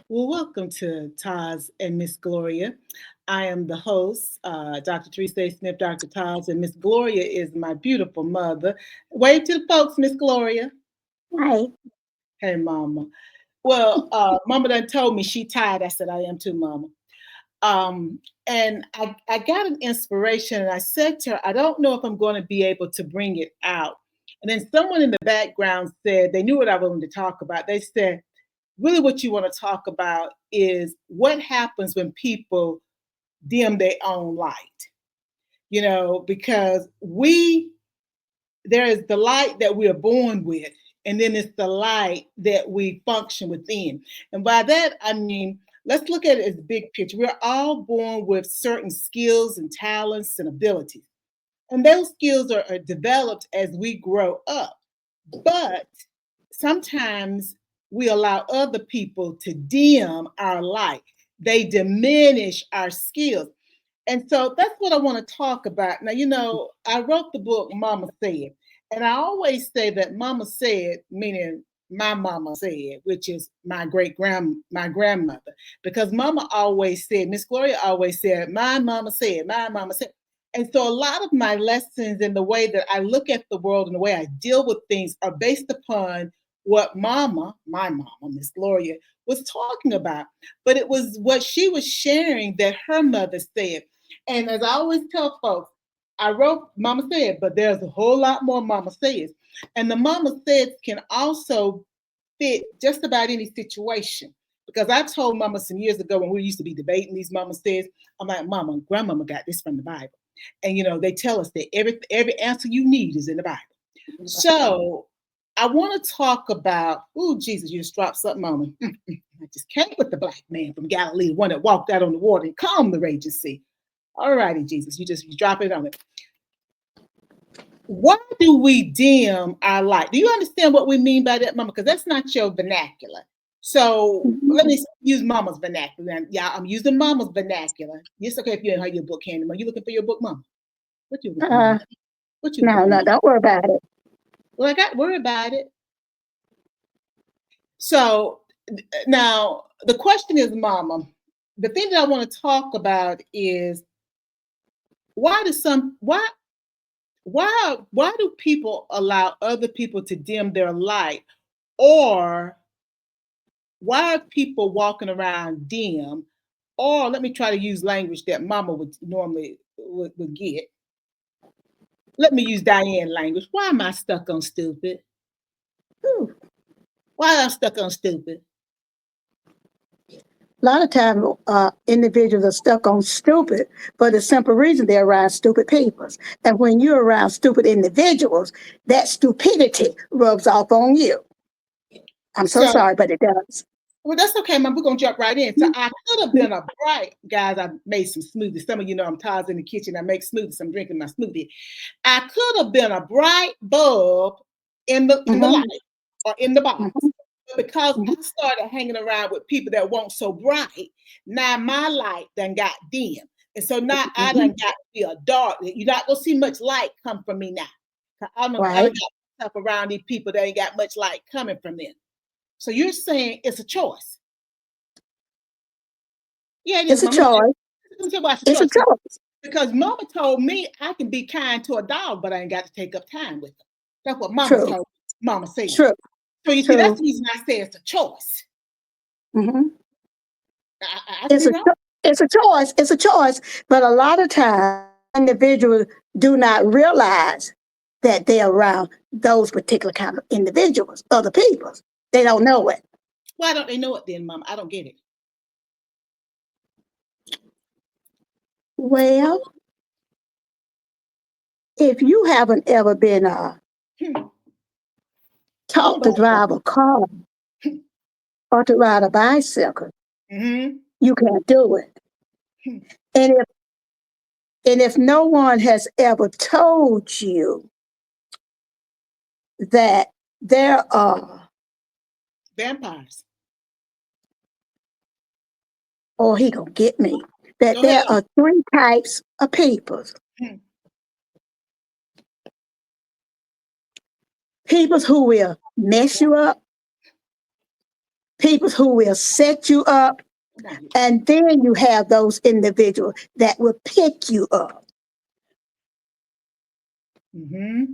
Well, welcome to Taz and Miss Gloria. I am the host, Dr. Teresa Smith, Dr. Taz, and Miss Gloria is my beautiful mother. Wave to the folks, Miss Gloria. Hi. Hey, Mama. Well, Mama done told me she tired. I said, I am too, Mama. And I got an inspiration and I said to her, I don't know if I'm going to be able to bring it out. And then someone in the background said, they knew what I wanted to talk about. They said, really what you want to talk about is what happens when people dim their own light, because there is the light that we are born with, and then it's the light that we function within. And by that, I mean, let's look at it as big picture. We're all born with certain skills and talents and abilities. And those skills are developed as we grow up. But sometimes we allow other people to dim our light. They diminish our skills. And so that's what I want to talk about. Now, I wrote the book Mama Said. And I always say that Mama Said, meaning my mama said, which is my grandmother. Because Mama always said, Miss Gloria always said, my mama said, my mama said. And so a lot of my lessons and the way that I look at the world and the way I deal with things are based upon what my mama, Miss Gloria, was talking about. But it was what she was sharing that her mother said. And as I always tell folks, I wrote Mama Said, but there's a whole lot more Mama Says. And the Mama Says can also fit just about any situation. Because I told Mama some years ago when we used to be debating these Mama Says, I'm like, Mama, and Grandmama got this from the Bible. And they tell us that every answer you need is in the Bible. So I want to talk about, oh Jesus, you just dropped something on me. I just came with the black man from Galilee, the one that walked out on the water and calmed the raging sea. All righty, Jesus, you drop it on it. Why do we dim our light? Do you understand what we mean by that, Mama? Because that's not your vernacular. So let me use Mama's vernacular. Yeah, I'm using Mama's vernacular. It's okay if you ain't have your book handy. Are you looking for your book, Mama? What you looking for? What you looking No, for? no, don't worry about it. Well, I got worried about it. So now the question is, Mama, the thing that I want to talk about is why why do people allow other people to dim their light, or why are people walking around dim, or let me try to use language that Mama would normally would get. Let me use Diane language. Why am I stuck on stupid? Whew. Why am I stuck on stupid? A lot of times, individuals are stuck on stupid for the simple reason they're around stupid people. And when you're around stupid individuals, that stupidity rubs off on you. I'm so So, sorry, but it does. well, that's okay, Mom. We're gonna jump right in. So I could have been a bright guys. I made some smoothies. Some of you know I'm Taz in the kitchen. I make smoothies. I'm drinking my smoothie. I could have been a bright bulb in the light or in the box. Mhm. But because Mhm. I started hanging around with people that weren't so bright, now my light done got dim. And so now I done Mhm. got to be a dark. You're not gonna see much light come from me now. I Right. don't got myself around these people that ain't got much light coming from them. So you're saying it's a choice. Yeah, it is, It's a Mama. choice. Let me tell you why it's a It's a choice. choice. Because Mama told me I can be kind to a dog, but I ain't got to take up time with them. That's what Mama True. told Mama said. True. So you see, that's True. the reason I say it's a choice. Hmm. I could It's be a wrong. it's a choice. It's a choice. But a lot of times, individuals do not realize that they're around those particular kind of individuals, other people. They don't know it. Why don't they know it then, Mama? I don't get it. Well, if you haven't ever been Hmm. taught to drive a car or to ride a bicycle, Mm-hmm. you can't do it. Hmm. And if no one has ever told you that there are, Vampires. oh, he gonna get me, that Go ahead. there are three types of people. Hmm. People who will mess you up, people who will set you up, and then you have those individuals that will pick you up. Mm-hmm.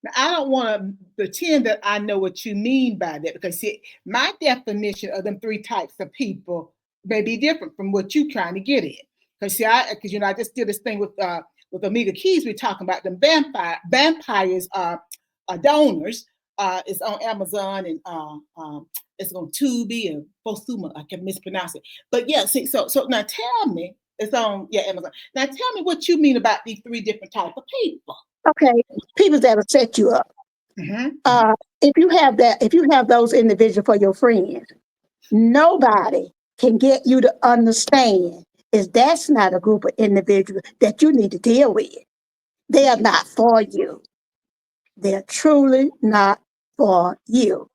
Now, I don't want to pretend that I know what you mean by that, because see, my definition of them three types of people may be different from what you're trying to get in. Because see, because I just did this thing with Omega Keys. We're talking about them vampires are donors. It's on Amazon, and it's on Tubi and Fosuma. I can mispronounce it, but yeah. See, so now tell me, it's on Amazon. Now tell me what you mean about these three different types of people. Okay, people that will set you up. Mm-hmm. If you have those individuals for your friends, nobody can get you to understand is that's not a group of individuals that you need to deal with. They are not for you. They're truly not for you.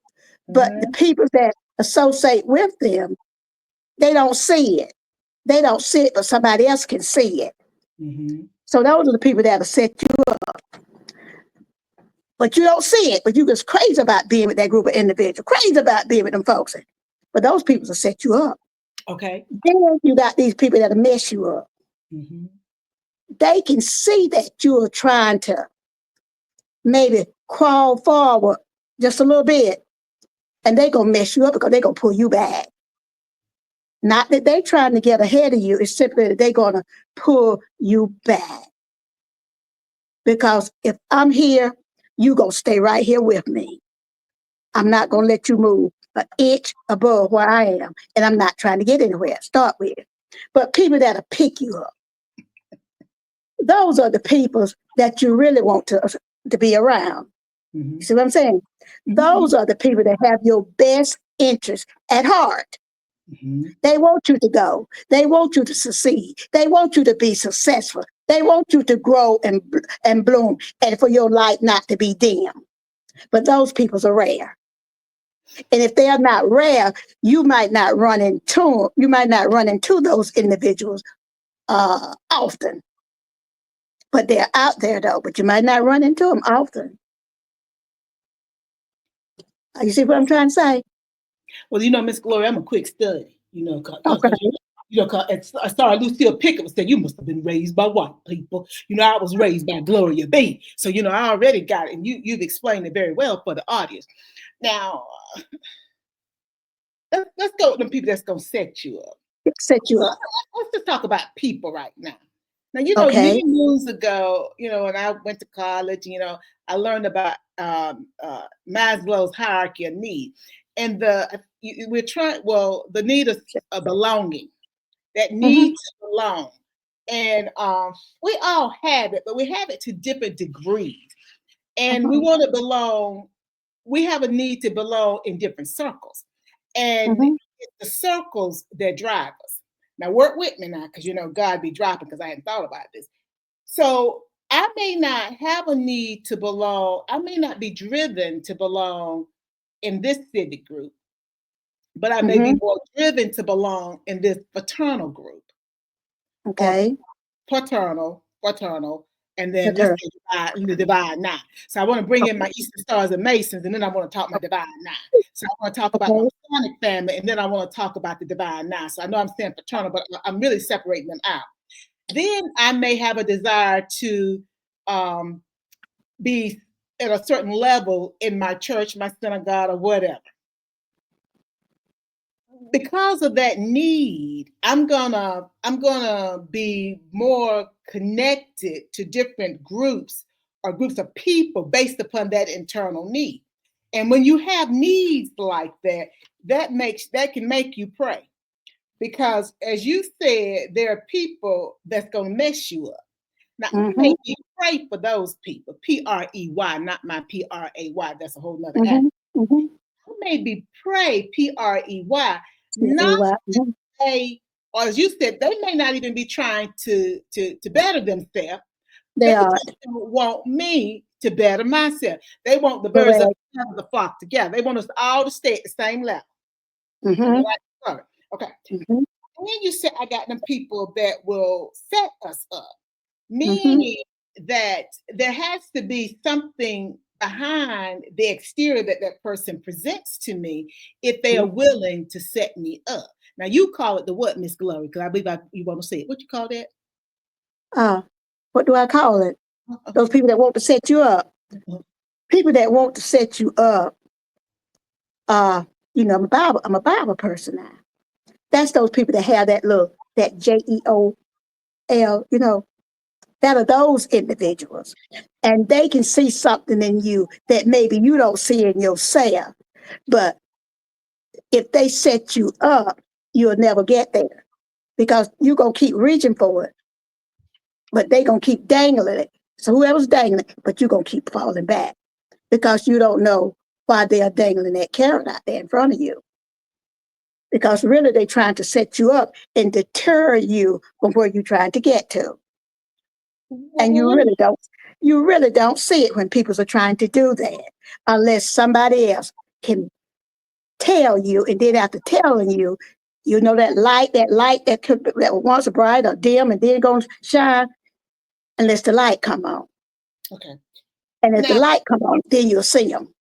But the Mm-hmm. people that associate with them, they don't see it. They don't see it, but somebody else can see it. Mm-hmm. So those are the people that will set you up. But you don't see it, but you just crazy about being with that group of individuals, crazy about being with them folks. But those people will set you up. Okay. Then you got these people that'll mess you up. Mm-hmm. They can see that you're trying to maybe crawl forward just a little bit, and they're going to mess you up because they're going to pull you back. Not that they're trying to get ahead of you, it's simply that they're going to pull you back. Because if I'm here, you're going to stay right here with me. I'm not going to let you move an inch above where I am, and I'm not trying to get anywhere, start with. But people that'll pick you up, those are the people that you really want to be around. Mm-hmm. You see what I'm saying? Those are the people that have your best interest at heart. Mm-hmm. They want you to go. They want you to succeed. They want you to be successful. They want you to grow and bloom, and for your light not to be dim. But those people are rare. And if they are not rare, you might not run into those individuals often. But they're out there though. But you might not run into them often. You see what I'm trying to say? Well, Miss Gloria, I'm a quick study. Okay. I saw Lucille Pickett said you must have been raised by white people. I was raised by Gloria B. So I already got it, and you've explained it very well for the audience. Now, let's go with them people that's gonna set you up. Set you up. Let's just talk about people right now. Now, Okay. many moons ago, when I went to college, I learned about Maslow's hierarchy of need, and the need of belonging, that Mm-hmm. need to belong, and we all have it, but we have it to different degrees, and we Mm-hmm. want to belong. We have a need to belong in different circles, and Mm-hmm. it's the circles that drive us. Now, work with me now, because God be dropping, because I hadn't thought about this. So I may not have a need to belong. I may not be driven to belong in this civic group, but I may be Mm-hmm. more driven to belong in this fraternal group, or Okay. fraternal, and then let's Okay. say the divine nine. So I want to bring in my Eastern Stars and Masons, and then I want to talk my divine nine. So I want to talk about my Okay. Masonic family, and then I want to talk about the divine nine. So I know I'm saying fraternal, but I'm really separating them out. Then I may have a desire to um, be at a certain level in my church, my synagogue, or whatever. Because of that need, I'm gonna be more connected to different groups or groups of people based upon that internal need. And when you have needs like that, that can make you pray. Because as you said, there are people that's gonna mess you up. Now, Mm-hmm. maybe pray for those people, Prey, not my Pray. That's a whole nother act. Mm-hmm. Mm-hmm. Maybe pray, Prey, not Mm-hmm. they, or as you said, they may not even be trying to better themselves. They They are just don't want me to better myself. They want the birds of correct. the flock together. They want us all to stay at the same level. Mm-hmm. Right? Okay. Mm-hmm. And then you said I got them people that will set us up, Mm-hmm. meaning that there has to be something behind the exterior that that person presents to me if they are Mhm. willing to set me up. Now you call it the what, Miss Glory? Because I believe you want to say it. What you call that? Uh, what do I call it? Uh-uh. Those people that want to set you up. Uh-uh. People that want to set you up. Uh, I'm a Bible person now. That's those people that have that JEOL. That are those individuals, and they can see something in you that maybe you don't see in yourself. But if they set you up, you'll never get there because you're gonna keep reaching for it, but they gonna keep dangling it. So whoever's dangling, but you're gonna keep falling back because you don't know why they are dangling that carrot out there in front of you. Because really they're trying to set you up and deter you from where you're trying to get to. And Well, let me, you really don't see it when people are trying to do that unless somebody else can tell you, and then after telling you, that was once bright or dim and then gonna shine unless the light come on. okay. And if the Now, light come on, then you'll see them.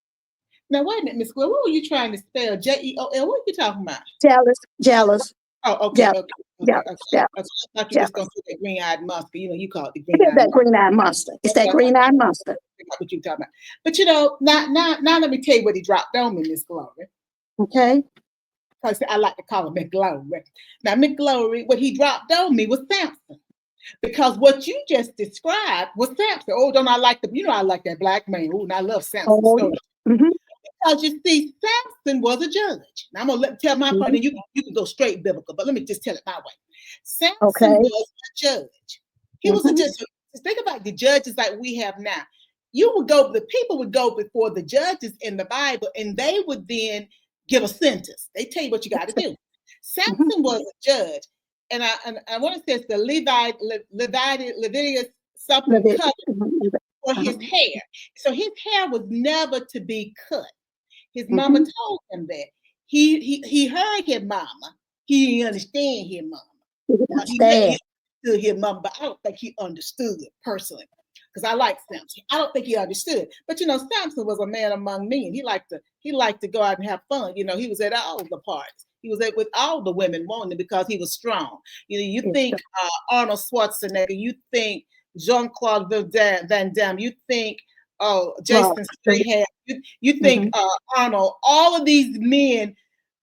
now wait a minute, Miss Glory. What were you trying to spell? JEOL. What are you talking about? Jealous, jealous, Oh, okay, jealous, okay, okay, okay. jealous, jealous, Okay. I thought you just gonna jealous. say that green-eyed monster. You call it the It is green-eyed that monster. green-eyed monster. It's that Okay, okay, green-eyed monster. what you talking about. But now let me tell you what he dropped on me, Miss Glory. Okay? Because I like to call him McGlory. Now, McGlory, what he dropped on me was Samson. Because what you just described was Samson. Oh, don't I like I like that black man. Oh, and I love Samson's Oh, story. yeah. Mm-hmm. Because you see, Samson was a judge. Now I'm gonna tell my part, Mm-hmm. and you can go straight biblical, but let me just tell it my way. Samson Okay. was a judge. He was a Mm-hmm. judge. So think about the judges like we have now. The people would go before the judges in the Bible, and they would then give a sentence. They tell you what you got to do. Mm-hmm. Samson was a judge, and I want to say it's the Leviticus something Levit- covered mhm. for his Uh-huh. hair. So his hair was never to be cut. His mama Mm-hmm. told him that. He heard his mama. He didn't understand his mama. You can He maybe understand. understood his mama, but I don't think he understood it personally. Because I like Samson. I don't think he understood. But Samson was a man among men. He liked to go out and have fun. He was at all the parties. He was with all the women wanting him because he was strong. You It's think Arnold Schwarzenegger, you think Jean-Claude Van Damme, you think raw. Jason Statham, you think Mm-hmm. Arnold, all of these men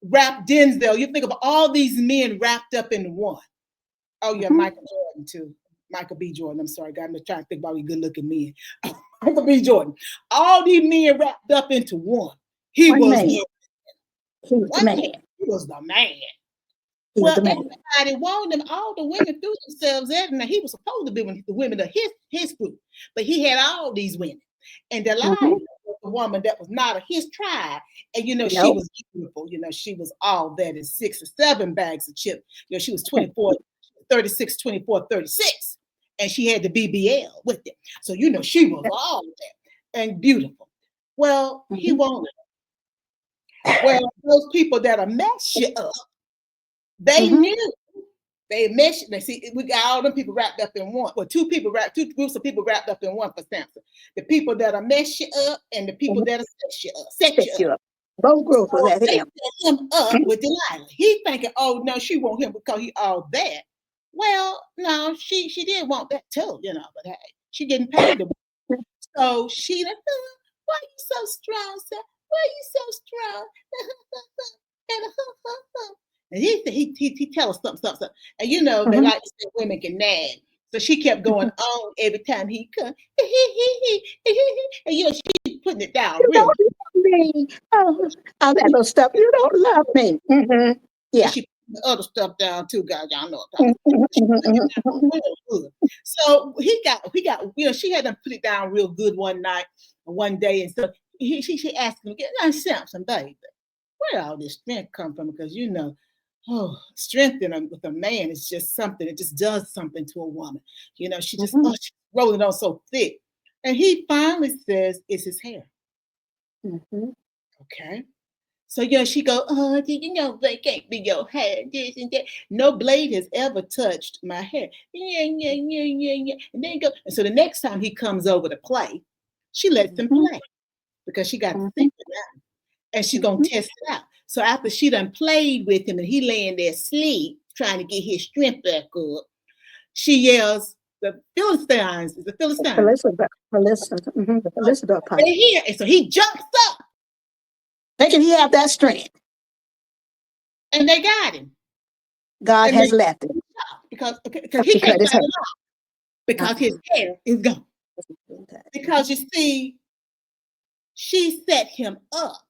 wrapped Denzel, you think of all these men wrapped up in one. Oh yeah, Mm-hmm. Michael Jordan too. Michael B. Jordan. I'm sorry, God. I'm just trying to think about these good looking men. Michael B. Jordan. All these men wrapped up into one. He One was man. the He was the one man. man. He was the man. He was Well, the man. everybody wanted him. All the women threw themselves at him. Now he was supposed to be with the women of his group, but he had all these women. And Delilah Mm-hmm. was a woman that was not of his tribe. And she Nope. was beautiful. She was all that in 6 or 7 bags of chips. She was 24, 36, 24, 36. And she had the BBL with it. So she was all that and beautiful. Well, he Mm-hmm. wanted her. Well, those people that'll mess you up, they Mm-hmm. knew. They meshed. They see we got all them people wrapped up in one. Well, two groups of people wrapped up in one for Samson. The people that'll mess you up and the people Mm-hmm. that'll set you up. Set Set you up. you up. Both groups was So at they him. set him up with Delilah. He thinking, oh no, she want him because he all that. Well, no, she did want that too, but hey, she getting paid to. So she like, why you so strong, sir? Why you so strong? And he tell us something. And they Mm-hmm. like to say women can nag. So she kept going on every time he come. And she putting it down You real don't good. love me. Oh, all that little stuff. You don't love me. Mm-hmm. And Yeah. she put the other stuff down too, guys. Y'all know what I'm talking Mm-hmm. about. She put it Mm-hmm. down real good. So she had them put it down real good one day. And so she asked him, get that Samson, baby. Where all this strength come from? Because strength with a man is just something. It just does something to a woman. She just Mm-hmm. she's rolling on so thick. And he finally says, "It's his hair." Mm-hmm. Okay. So she go, oh, did you know they can't be your hair, this and that. No blade has ever touched my hair. Yeah, yeah, yeah, yeah, yeah. And then go. And so the next time he comes over to play, she lets him Mm-hmm. play. because she got the Mhm. secret now, and she's gonna Mhm. test it out. So after she done played with him and he laying there asleep, trying to get his strength back up, she yells, "The Philistines! The Philistines!" The Elizabeth part. They hear, and so he jumps up, Thinking he have that strength. and they got him, God and they has left him because he because can't his fight hair. it off because his Uh-uh. hair is gone. Because you see, she set him up.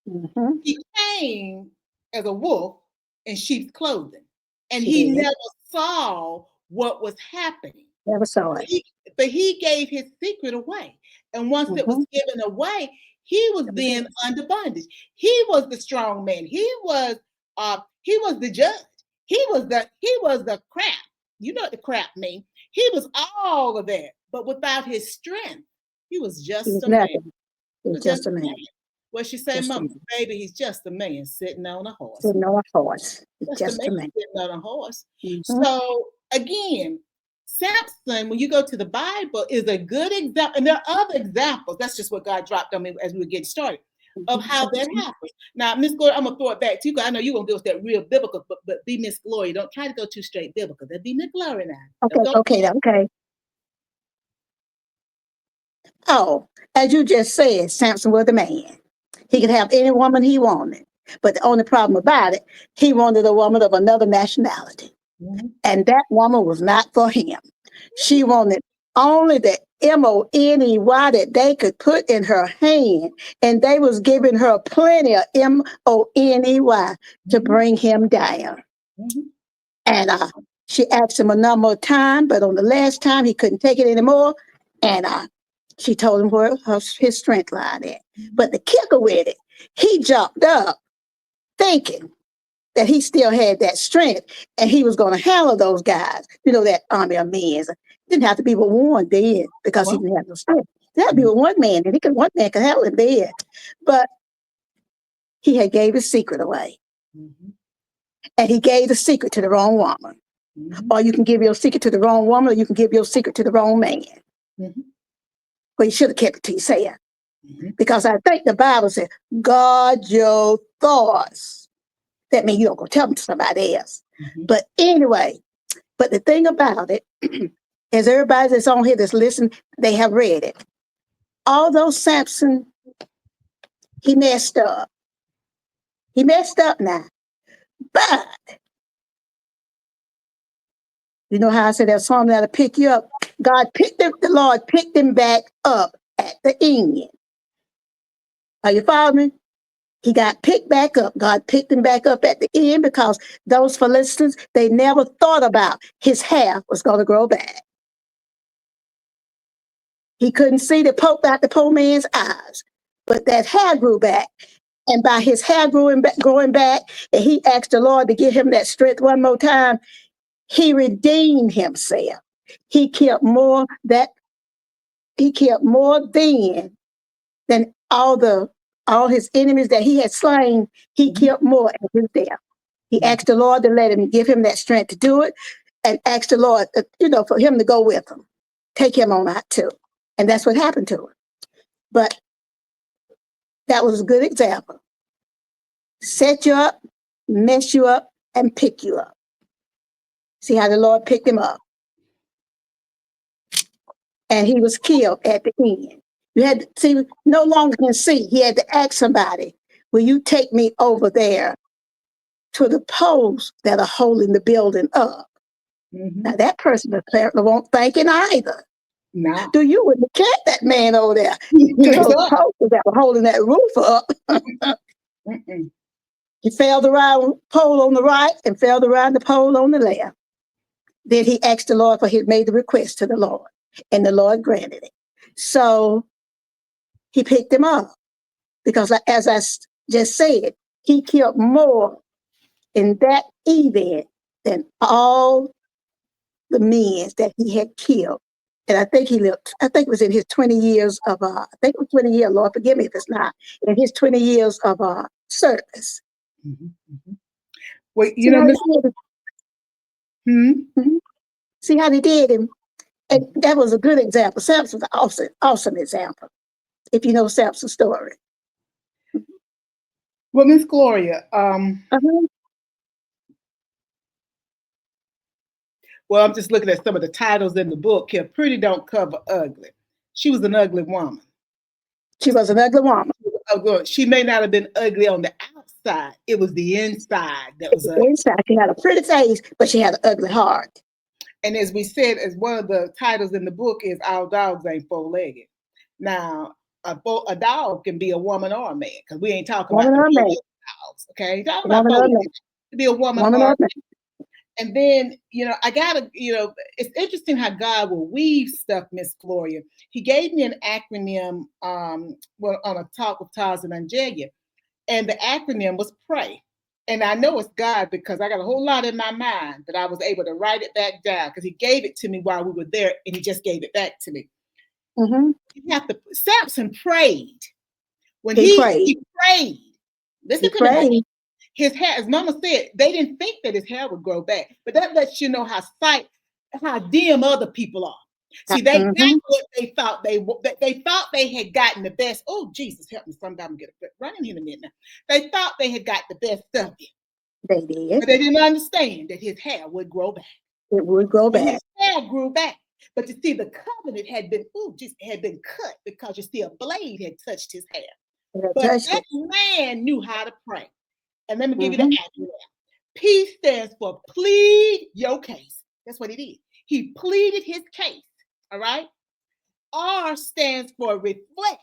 Mm-hmm. He came as a wolf in sheep's clothing, and She he did. never saw what was happening. Never saw But it. he gave his secret away. And once it Mm-hmm. was given away, he was That was then it. under bondage. He was the strong man. He was the judge. He was the crap. You know what the crap mean. He was all of that, but without his strength, he was He just was a man. nothing. He was Just just a a man. man. What she say, Just a Mama? man. Baby, he's just a man sitting on a horse. Sitting on a horse. He's Just a just man a man. sitting on a horse. Mm-hmm. So again, Samson, when you go to the Bible, is a good example, and there are other examples. That's just what God dropped on me as we were getting started of how that Mm-hmm. happens. Now, Miss Gloria, I'm gonna throw it back to you because I know you're gonna give us that real biblical, but be Miss Gloria. Don't try to go too straight biblical. That'd be Miss Gloria now. Okay, Don't go. okay. Oh, as you just said, Samson was the man. He could have any woman he wanted. But the only problem about it, he wanted a woman of another nationality. Mhm. And that woman was not for him. She wanted only the money that they could put in her hand. And they was giving her plenty of money to Mhm. bring him down. Mhm. And she asked him a number of times, but on the last time he couldn't take it anymore. And she told him where his strength lied at. But the kicker with it, he jumped up thinking that he still had that strength and he was going to handle those guys. You know, that army of men. Didn't have to be with one then because he Well, didn't have no strength. It had to be with one man, and one man could handle him then. But he had gave his secret away. mhm. And he gave the secret to the wrong woman. Mhm. Or you can give your secret to the wrong woman, or you can give your secret to the wrong man. Mhm. Well, you should have kept it to yourself. Mhm. Because I think the Bible said, guard your thoughts. That means you don't go tell them to somebody else. Mhm. But anyway, but the thing about it is everybody that's on here that's listening, they have read it. Although Samson, he messed up. He messed up now. But you know how I said that song that'll pick you up? The Lord picked him back up at the end. Are you following me? He got picked back up. God picked him back up at the end because those Philistines, they never thought about his hair was going to grow back. He couldn't see the poke out the poor man's eyes, but that hair grew back. And by his hair growing back, and he asked the Lord to give him that strength one more time, he redeemed himself. He kept more then than all his enemies that he had slain. He Mhm. kept more at his death. He Mhm. asked the Lord to let him give him that strength to do it, and asked the Lord, for him to go with him, take him on out too. And that's what happened to him. But that was a good example. Set you up, mess you up, and pick you up. See how the Lord picked him up. And he was killed at the end. You had to see, no longer can see. He had to ask somebody, will you take me over there to the poles that are holding the building up? Now Mhm. that person apparently won't thank it either. Nah. Do you wouldn't have kept that man over there to That's those up. poles that were holding that roof up? Mm-mm. He fell around pole on the right and fell around the pole on the left. Then he asked the Lord he made the request to the Lord, and the Lord granted it. So he picked him up because, as I just said, he killed more in that event than all the men that he had killed. And I think I think it was in his 20 years of, I think it was 20 years, Lord, forgive me if it's not, in his 20 years of service. Mhm. Mhm. Well, See how Miss. they did him? Hmm? Mhm. See how they did him? And that was a good example. Samson was an awesome example. if you know Samson's story. Well, Miss Gloria, Uh-huh. well, I'm just looking at some of the titles in the book here. Pretty don't cover ugly. She was an ugly woman. She was an ugly woman. She may not have been ugly on the outside. It was the inside that was ugly. Inside, she had a pretty face, but she had an ugly heart. And as we said, as one of the titles in the book is "Our Dogs Ain't Four-Legged." Now, a dog can be a woman or a man, because we ain't talking about Woman the or man. dogs. Okay, ain't talking about Woman or four-legged. man. It could be a woman Woman or. or man. And then, I gotta, it's interesting how God will weave stuff, Miss Gloria. He gave me an acronym, well, on a talk with Taz and Angelia, and the acronym was PRAY. And I know it's God because I got a whole lot in my mind that I was able to write it back down, because he gave it to me while we were there, and he just gave it back to me. Mm-hmm. You have to. Samson prayed. When He he prayed. prayed. Listen He to me now. prayed. His hair, as Mama said, they didn't think that his hair would grow back, but that lets you know how dim other people are. See, that's Mm-hmm. what they thought they thought they had gotten the best. Oh, Jesus, help me! Sometime get a running here in a minute now. They thought they had got the best of it, They did. but they didn't understand that his hair would grow back. It would grow And back. his hair grew back. But you see, the covenant had been cut, because you see a blade had touched his hair. But that man knew how to pray. And let me give you the acronym. P stands for plead your case. That's what he did. He pleaded his case. All right. R stands for reflect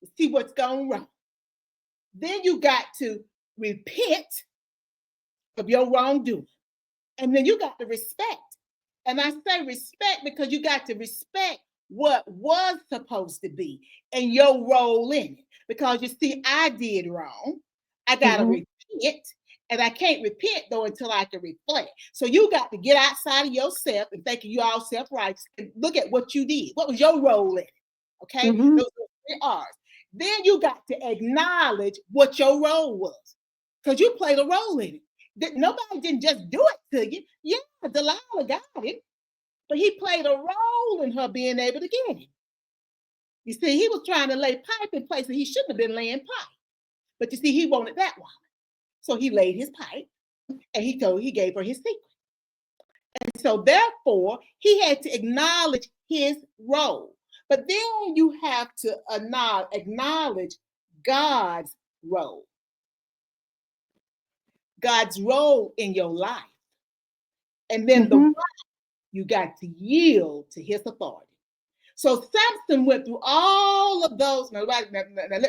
to see what's going wrong. Then you got to repent of your wrongdoing. And then you got to respect. And I say respect because you got to respect what was supposed to be and your role in it. Because you see, I did wrong. I got to repent. And I can't repent, though, until I can reflect. So you got to get outside of yourself and thinking you all self-righteous and look at what you did. What was your role in it? Okay? Those are 3 R's. Then you got to acknowledge what your role was, because you played a role in it. Nobody didn't just do it to you. Yeah, Delilah got it, but he played a role in her being able to get it. You see, he was trying to lay pipe in places he shouldn't have been laying pipe. But you see, he wanted that woman. So he laid his pipe, and he gave her his secret. And so therefore, he had to acknowledge his role. But then you have to acknowledge God's role. God's role in your life. And then you got to yield to his authority. So Samson went through all of those. Now let me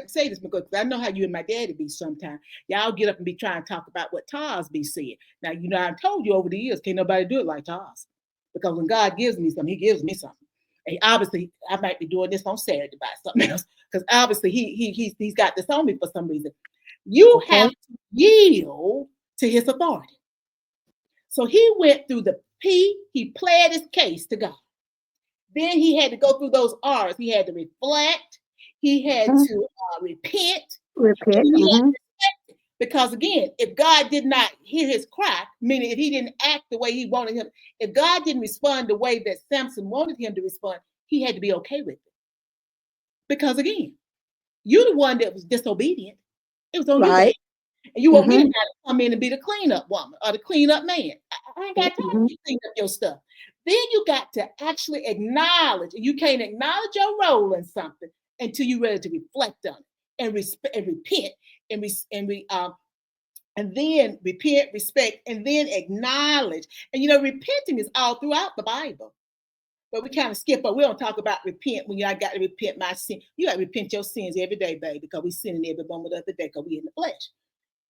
say this, because I know how you and my daddy be sometimes. Y'all get up and be trying to talk about what Taz be saying. Now, I've told you over the years, can't nobody do it like Taz. Because when God gives me something, he gives me something. And obviously, I might be doing this on Saturday about something else, because obviously he's got this on me for some reason. You have to yield to his authority. So he went through the P, he pled his case to God. Then he had to go through those R's. He had to reflect. He had to repent. Because again, if God did not hear his cry, meaning if he didn't act the way he wanted him, if God didn't respond the way that Samson wanted him to respond, he had to be okay with it. Because again, you're the one that was disobedient. It was on you. And you won't get him to come in and be the cleanup woman or the cleanup man. I ain't got time to clean up your stuff. Then you got to actually acknowledge, and you can't acknowledge your role in something until you're ready to reflect on it and repent and then repent, respect, and then acknowledge. And repenting is all throughout the Bible. But we kind of skip up. We don't talk about repent when I got to repent my sin. You got to repent your sins every day, baby, because we sinning every moment of the day because we in the flesh.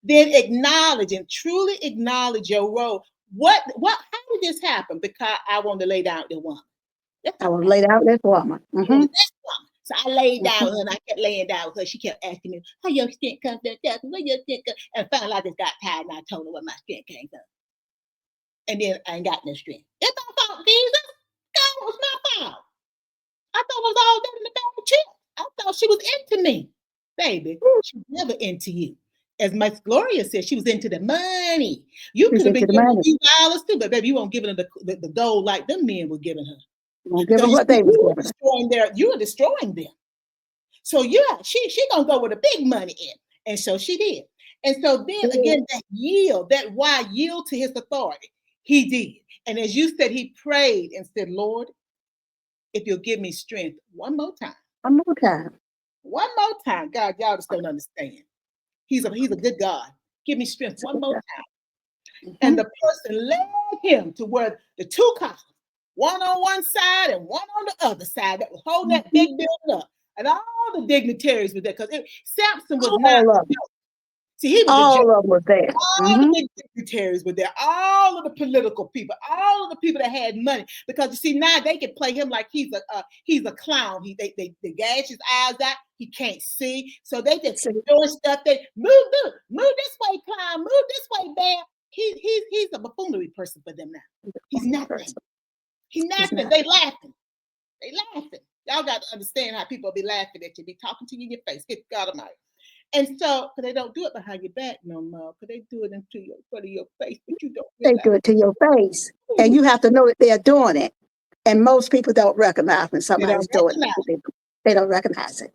Then acknowledge and truly acknowledge your role. How did this happen? Because I want to lay down the woman. I want to lay down this woman. So I laid down with her, and I kept laying down with her. She kept asking me, how your strength comes from? Where your strength comes? And finally I just got tired, and I told her where my strength came from. And then I ain't got no strength. It's my fault, Jesus. God, was my fault. I thought it was all that in the bag of chips. I thought she was into me. Baby, she was never into you. As Miss Gloria said, she was into the money. You could have been giving her $2 too, but baby, you won't give her the gold like them men were giving her. Won't give her what they was giving her. You were destroying them. So yeah, she gonna go with the big money in. And so she did. And so then Yeah. again, that why yield to his authority. He did. And as you said, he prayed and said, Lord, if you'll give me strength One more time. one more time, God, y'all just don't understand. He's a good God. Give me strength one more time. And Mhm. the person led him to where the two cops, one on one side and one on the other side, that was holding that Mhm. big building up. And all the dignitaries were there because Samson was not All a of them. joke. See, he was a joke. All of them was there. All the Hmm. big dignitaries were there. All of the political people, all of the people that had money. Because you see, now they can play him like he's a clown. They gouge his eyes out. He can't see. So they just See, doing stuff. They move this way, clown. Move this way, bear. He's a buffoonery person for them now. he's a He's funny nothing. person. He's He's nothing. not. They laughing. They laughing. Y'all got to understand how people be laughing at you, be talking to you in your face. Get God Almighty. And so, because they don't do it behind your back no more, because they do it into your front of your face, but you don't They realize. do it to your face, and you have to know that they're doing it. And most people don't recognize when They don't somebody's doing recognize. it. They don't recognize it.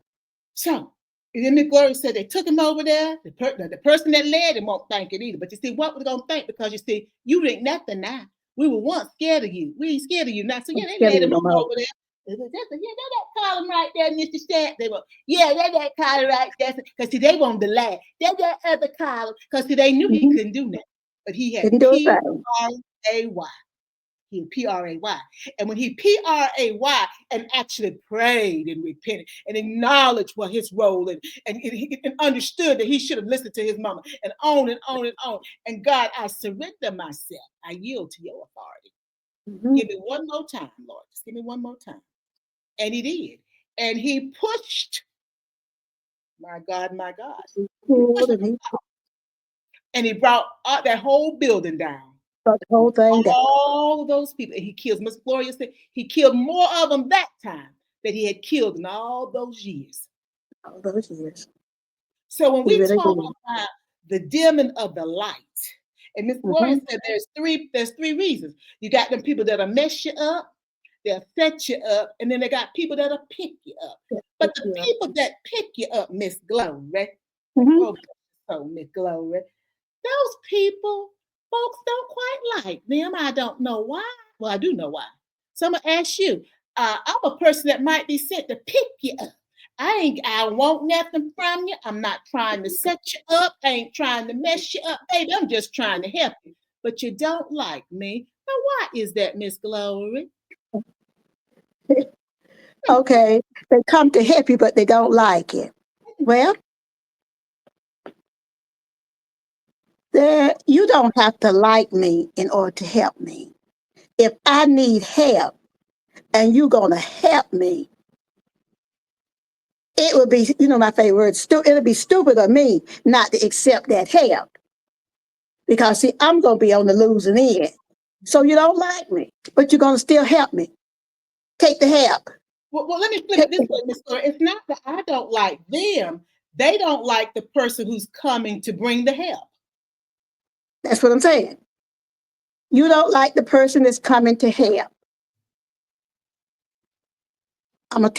So, and then Miss Gloria said they took him over there. The person that led him won't thank it either. But you see, what we're going to thank? Because you see, you ain't nothing now. We were once scared of you. We ain't scared of you now. So, I'm yeah, they scared of led you him no on more. over there. They said, yeah, that column right there, Mr. Stamp. They were, yeah, that column right there. Because see, they wanted to laugh. That other column. Because see, they knew he Hmm. couldn't do nothing. But he had Didn't do a thing. P-R-A-Y. He P-R-A-Y. And when he P-R-A-Y and actually prayed and repented and acknowledged what his role and understood that he should have listened to his mama and on and on and on. And God, I surrender myself. I yield to your authority. Hmm. Give me one more time, Lord. Just give me one more time. And he did. And he pushed, my God. He He pulled pushed and he and he brought that whole building down. brought the whole thing down. All of those people. And he kills, Miss Gloria said, he killed more of them that time than he had killed in all those years. All those years. So when He we really talk did. about the dimming of the light, and Miss Gloria Hmm. said there's three reasons. You got them people that'll mess you up, they'll set you up, and then they got people that'll pick you up. But the Yeah. people that pick you up, Miss Gloria, Hmm. oh, so Miss Gloria, those people, folks don't quite like them. I don't know why. Well, I do know why. So I'm gonna ask you. I'm a person that might be sent to pick you up. I want nothing from you. I'm not trying to set you up. I ain't trying to mess you up, baby. I'm just trying to help you. But you don't like me. Now, why is that, Miss Glory? Okay. They come to help you, but they don't like it. Well, you don't have to like me in order to help me. If I need help and you're going to help me, it would be, my favorite word, it'll be stupid of me not to accept that help. Because, see, I'm going to be on the losing end. So you don't like me, but you're going to still help me. Take the help. Well, let me flip Take it this the way, Miss Glory. It's not that I don't like them. They don't like the person who's coming to bring the help. That's what I'm saying. You don't like the person that's coming to help. I'm gonna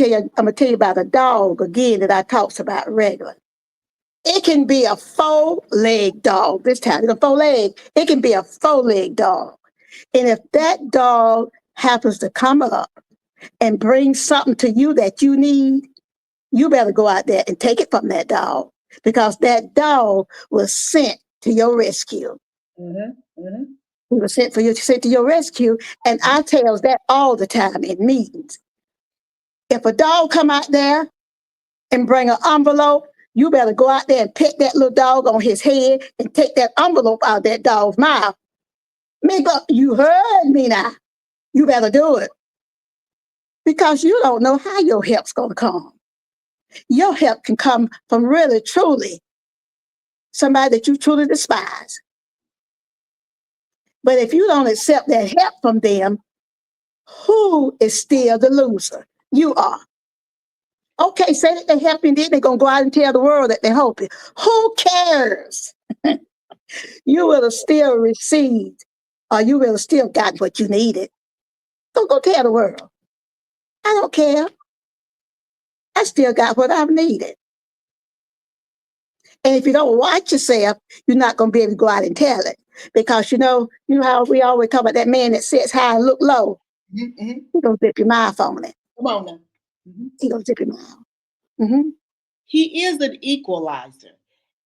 tell you about a dog again that I talks about regular. It can be a four-leg dog this time. It's a four-leg. It can be a four-leg dog. And if that dog happens to come up and bring something to you that you need, you better go out there and take it from that dog because that dog was sent to your rescue. Mm-hmm, mm-hmm. He was sent to your rescue. And I tells that all the time in meetings. If a dog come out there and bring an envelope, you better go out there and pet that little dog on his head and take that envelope out of that dog's mouth. Maybe you heard me now. You better do it because you don't know how your help's going to come. Your help can come from really, truly somebody that you truly despise. But if you don't accept that help from them, who is still the loser? You are. Okay, say that they help you, then they're going to go out and tell the world that they help you. Who cares? You will have still received or you will have still got what you needed. Don't go tell the world. I don't care. I still got what I've needed. And if you don't watch yourself, you're not going to be able to go out and tell it. Because you know how we always talk about that man that sits high and look low. Mm-hmm. He gonna zip your mouth on it. Come on now. Mm-hmm. He gonna zip your mouth. Mm-hmm. He is an equalizer,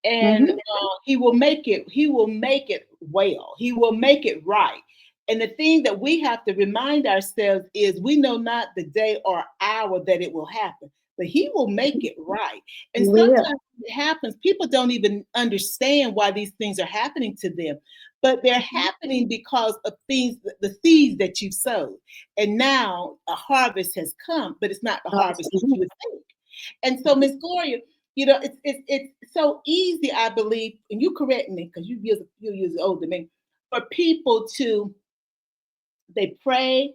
and Mm-hmm. he will make it. He will make it well. He will make it right. And the thing that we have to remind ourselves is we know not the day or hour that it will happen, but he will make it right. And You will. sometimes it happens, people don't even understand why these things are happening to them, but they're happening because of things, the seeds that you sowed. And now a harvest has come, but it's not the harvest that Mhm. you would think. And so, Miss Gloria, it's so easy, I believe, and you correct me because you use older than me, for people to they pray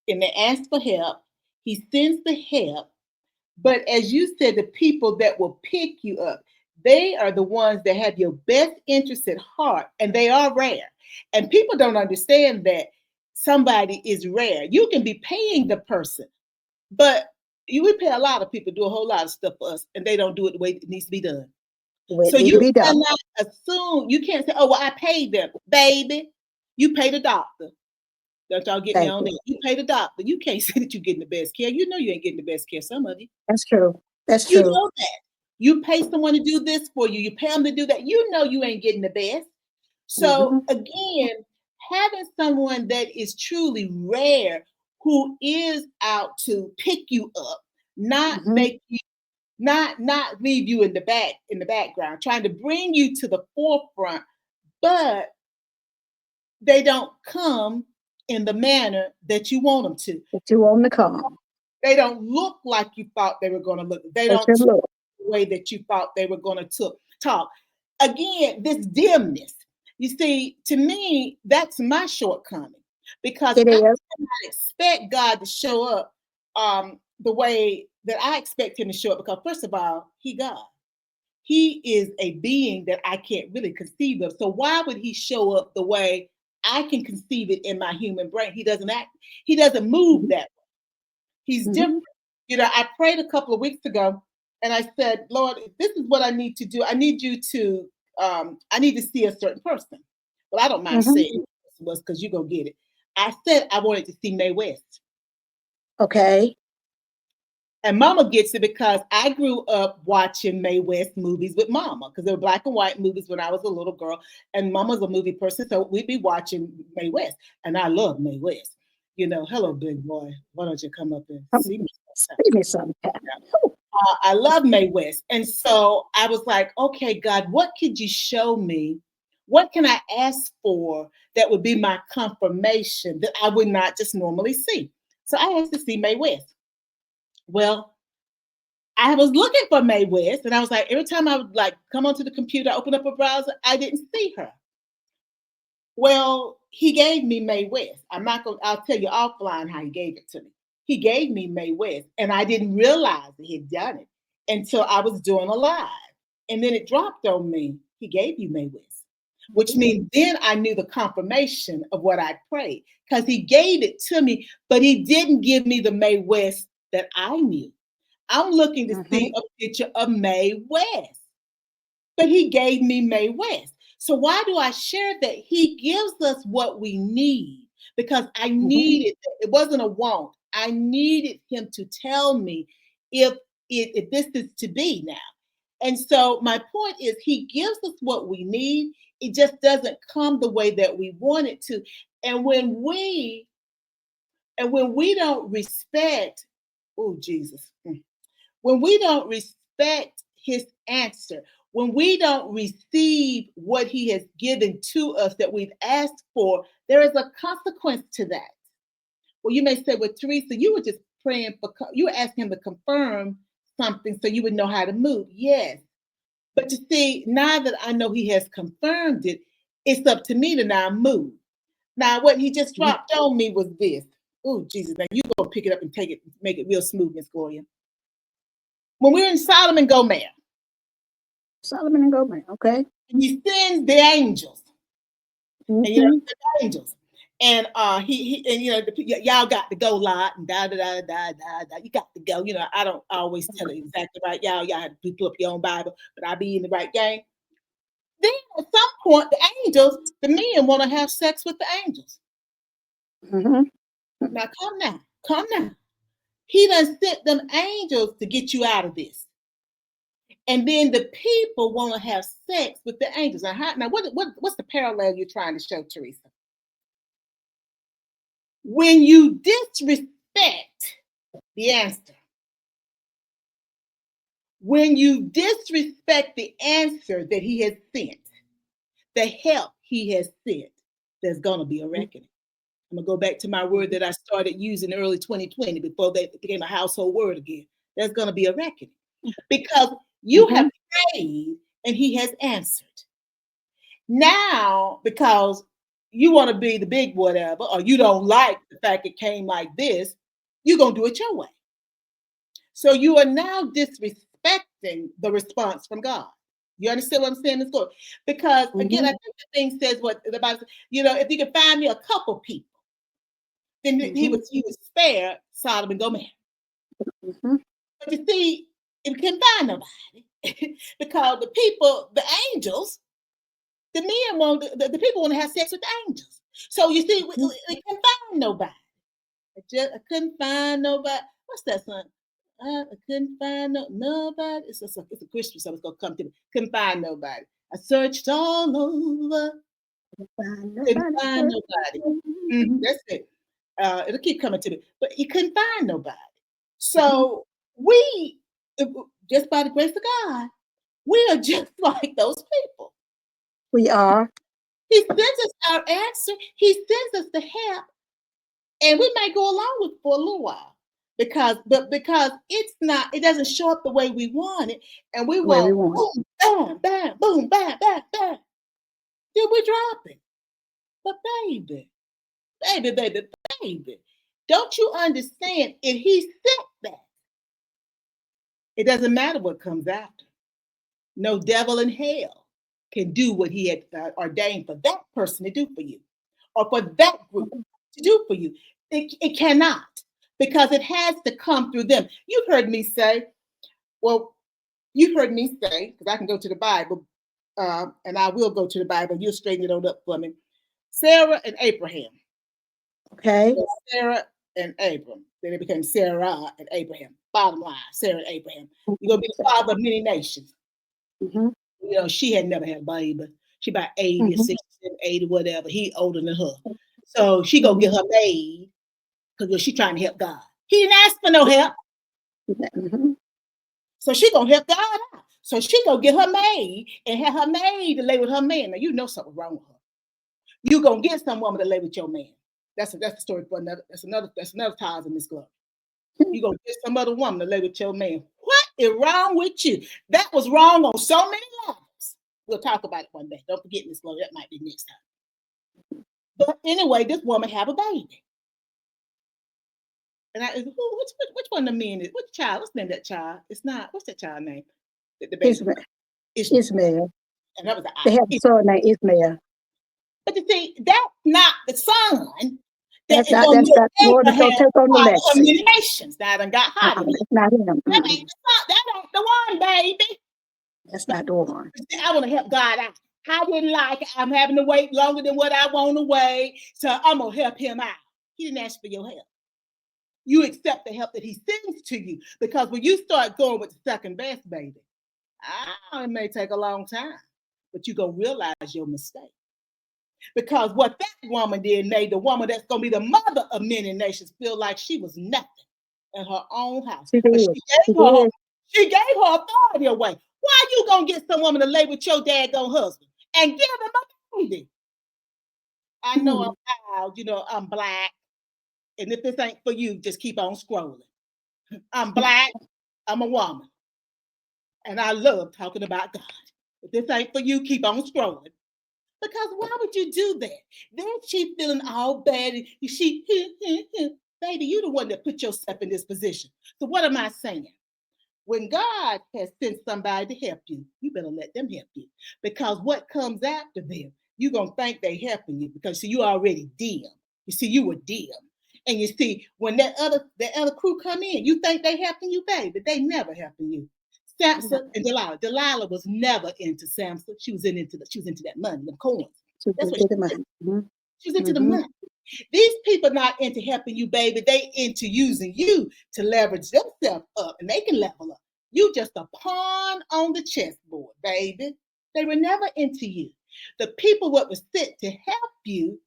and they ask for help. He sends the help, but as you said, the people that will pick you up, they are the ones that have your best interest at heart, and they are rare. And people don't understand that somebody is rare. You can be paying the person, but we pay a lot of people do a whole lot of stuff for us, and they don't do it the way it needs to be done. What So need to you be done? cannot assume, you can't say, oh, well, I paid them. Baby, you pay the doctor. Don't y'all get me Thank on you. that. You pay the doctor. You can't say that you're getting the best care. You know you ain't getting the best care, some of you. That's true. That's You true. know that. You pay someone to do this for you. You pay them to do that. You know you ain't getting the best. So Mm-hmm. again, having someone that is truly rare who is out to pick you up, not Mm-hmm. make you not leave you in the background, trying to bring you to the forefront, but they don't come in the manner that you want them to. But you on the come. They don't look like you thought they were going to look. They They don't should talk look. the way that you thought they were going to talk. Again, this dimness. You see, to me, that's my shortcoming because It I is. cannot expect God to show up the way that I expect Him to show up. Because first of all, He God. He is a being that I can't really conceive of. So why would He show up the way I can conceive it in my human brain? He doesn't act. He doesn't move Mm-hmm. that. He's different. Mm-hmm. I prayed a couple of weeks ago and I said, Lord, if this is what I need to do, I need to see a certain person. Well, I don't mind Mm-hmm. saying who it was because you're going to get it. I said I wanted to see Mae West. Okay. And Mama gets it because I grew up watching Mae West movies with Mama because they were black and white movies when I was a little girl. And Mama's a movie person, so we'd be watching Mae West. And I love Mae West. Hello, big boy. Why don't you come up and Come see me sometime? see me sometime. Ooh. I love Mae West. And so I was like, okay, God, what could you show me? What can I ask for that would be my confirmation that I would not just normally see? So I asked to see Mae West. Well, I was looking for Mae West, and I was like, every time I would like come onto the computer, open up a browser, I didn't see her. Well, he gave me Mae West. I'll tell you offline how he gave it to me. He gave me Mae West, and I didn't realize that he'd done it until I was doing a live. And then it dropped on me. He gave you Mae West, which means then I knew the confirmation of what I prayed because he gave it to me, but he didn't give me the Mae West that I knew. I'm looking to Mm-hmm. see a picture of Mae West, but he gave me Mae West. So why do I share that? He gives us what we need because I Mm-hmm. needed it. It wasn't a want. I needed him to tell me if if this is to be now. And so my point is he gives us what we need. It just doesn't come the way that we want it to. And when we don't respect, oh Jesus, when we don't respect his answer, when we don't receive what he has given to us that we've asked for, there is a consequence to that. Well, you may say, well, Teresa, you were just praying you were asking him to confirm something so you would know how to move. Yes. But you see, now that I know he has confirmed it, it's up to me to now move. Now, what he just Mm-hmm. dropped on me was this. Oh, Jesus, now you go pick it up and take it, make it real smooth, Miss Gloria. When we're in Solomon Gomez, Solomon and Goldman. Okay. and he sends the angels, and Mm-hmm. the angels. And he and y'all got to go lot and da da da da da da. You got to go. I don't always tell it exactly right. Y'all have to pull up your own Bible, but I be in the right game. Then at some point, the men want to have sex with the angels. Mm-hmm. Now come now. He done sent them angels to get you out of this. And then the people want to have sex with the angels. Now what's the parallel you're trying to show, Teresa? When you disrespect the answer, when you disrespect the answer that he has sent, the help he has sent, there's going to be a reckoning. I'm going to go back to my word that I started using early 2020 before that became a household word again. There's going to be a reckoning because you have prayed and he has answered. Now, because you want to be the big whatever, or you don't like the fact it came like this, you're going to do it your way. So you are now disrespecting the response from God. You understand what I'm saying? It's good. Because again, I think the thing says what the Bible says, if you can find me a couple people, then he would spare Sodom and Gomorrah. But you see, if you can't find nobody, because the angels, the men the people want to have sex with the angels. So you see, we can't find nobody. I couldn't find nobody. What's that song? I couldn't find nobody. It's a Christian song. It's gonna come to me. Couldn't find nobody. I searched all over. Couldn't find nobody. That's it. It'll keep coming to me. But you couldn't find nobody. So we, just by the grace of God, we are just like those people. We are. He sends us our answer. He sends us the help. And we may go along with it for a little while because it doesn't show up the way we want it. And we want boom, bam, bam, boom, bam, bam, bam. Then we drop it. But baby, don't you understand? If he sent that, it doesn't matter what comes after. No devil in hell can do what he had ordained for that person to do for you, or for that group to do for you. It cannot, because it has to come through them. You've heard me say, because I can go to the Bible, and I will go to the Bible. You'll straighten it up for me. Sarah and Abraham. Okay. So Sarah and Abram. Then it became Sarah and Abraham. Bottom line, Sarah and Abraham. You're going to be the father of many nations. She had never had a baby. She about 80 or 60, 80, whatever. He older than her. So she go get her maid because she trying to help God. He didn't ask for no help. So she gonna help God out. So she go get her maid and have her maid to lay with her man. Now you know something wrong with her. You gonna get some woman to lay with your man. That's the story for another. That's another ties in this Gloria. You gonna get some other woman to lay with your man. What is wrong with you? That was wrong on so many levels. We'll talk about it one day. Don't forget, Miss Gloria. That might be next time. But anyway, this woman have a baby. And which one of the men is? Which child? What's the name of that child? It's not. What's that child name? The baby. Ishmael. And that was they have a son named Ishmael. But you see, that's not the son. That's not the one that's going to take on the legacy. Communications. That done got hot. That's not him. That ain't the one, baby. That's not the one. I want to help God out. I didn't like it. I'm having to wait longer than what I want to wait. So I'm going to help him out. He didn't ask for your help. You accept the help that he sends to you. Because when you start going with the second best, baby, it may take a long time. But you're going to realize your mistake. Because what that woman did made the woman that's going to be the mother of many nations feel like she was nothing in her own house. She gave her authority away. Why you going to get some woman to lay with your daggone husband and give him a baby? I know I'm proud, I'm black. And if this ain't for you, just keep on scrolling. I'm black. I'm a woman. And I love talking about God. If this ain't for you, keep on scrolling. Because why would you do that? Then she feeling all bad. And baby, you the one that put yourself in this position. So what am I saying? When God has sent somebody to help you, you better let them help you. Because what comes after them, you're going to think they helping you because you already dim. You see, you were dim. And you see, when that other crew come in, you think they helping you, baby. They never helping you. Yeah. Samson and Delilah. Delilah was never into Samson. She was into that money, the coins. To That's what get she the was into. money. Mhm. She was into the Mhm. money. These people not into helping you, baby. They into using you to leverage themselves up, and they can level up. You just a pawn on the chessboard, baby. They were never into you. The people what was sent to help you,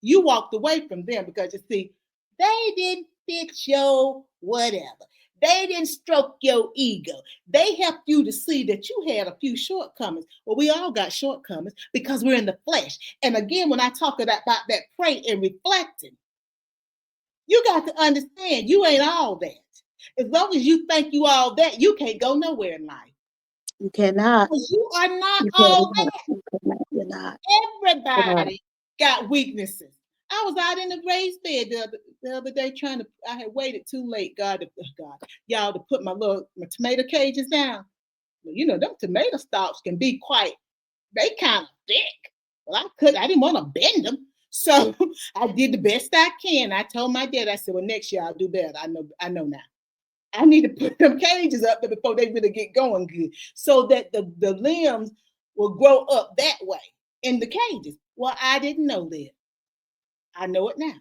you walked away from them because you see, they didn't fix your whatever. They didn't stroke your ego. They helped you to see that you had a few shortcomings. Well, we all got shortcomings because we're in the flesh. And again, when I talk about that pray and reflecting, you got to understand you ain't all that. As long as you think you all that, you can't go nowhere in life. You cannot. Because you are not You all cannot. that. You cannot. You're not. You're not. Everybody got weaknesses. I was out in the raised bed the other day trying to. I had waited too late, God, y'all, to put my tomato cages down. Well, you know, them tomato stalks can be quite. They kind of thick. Well, I didn't want to bend them, so I did the best I can. I told my dad, I said, well, next year I'll do better. I know now. I need to put them cages up there before they really get going good, so that the limbs will grow up that way in the cages. Well, I didn't know that. I know it now.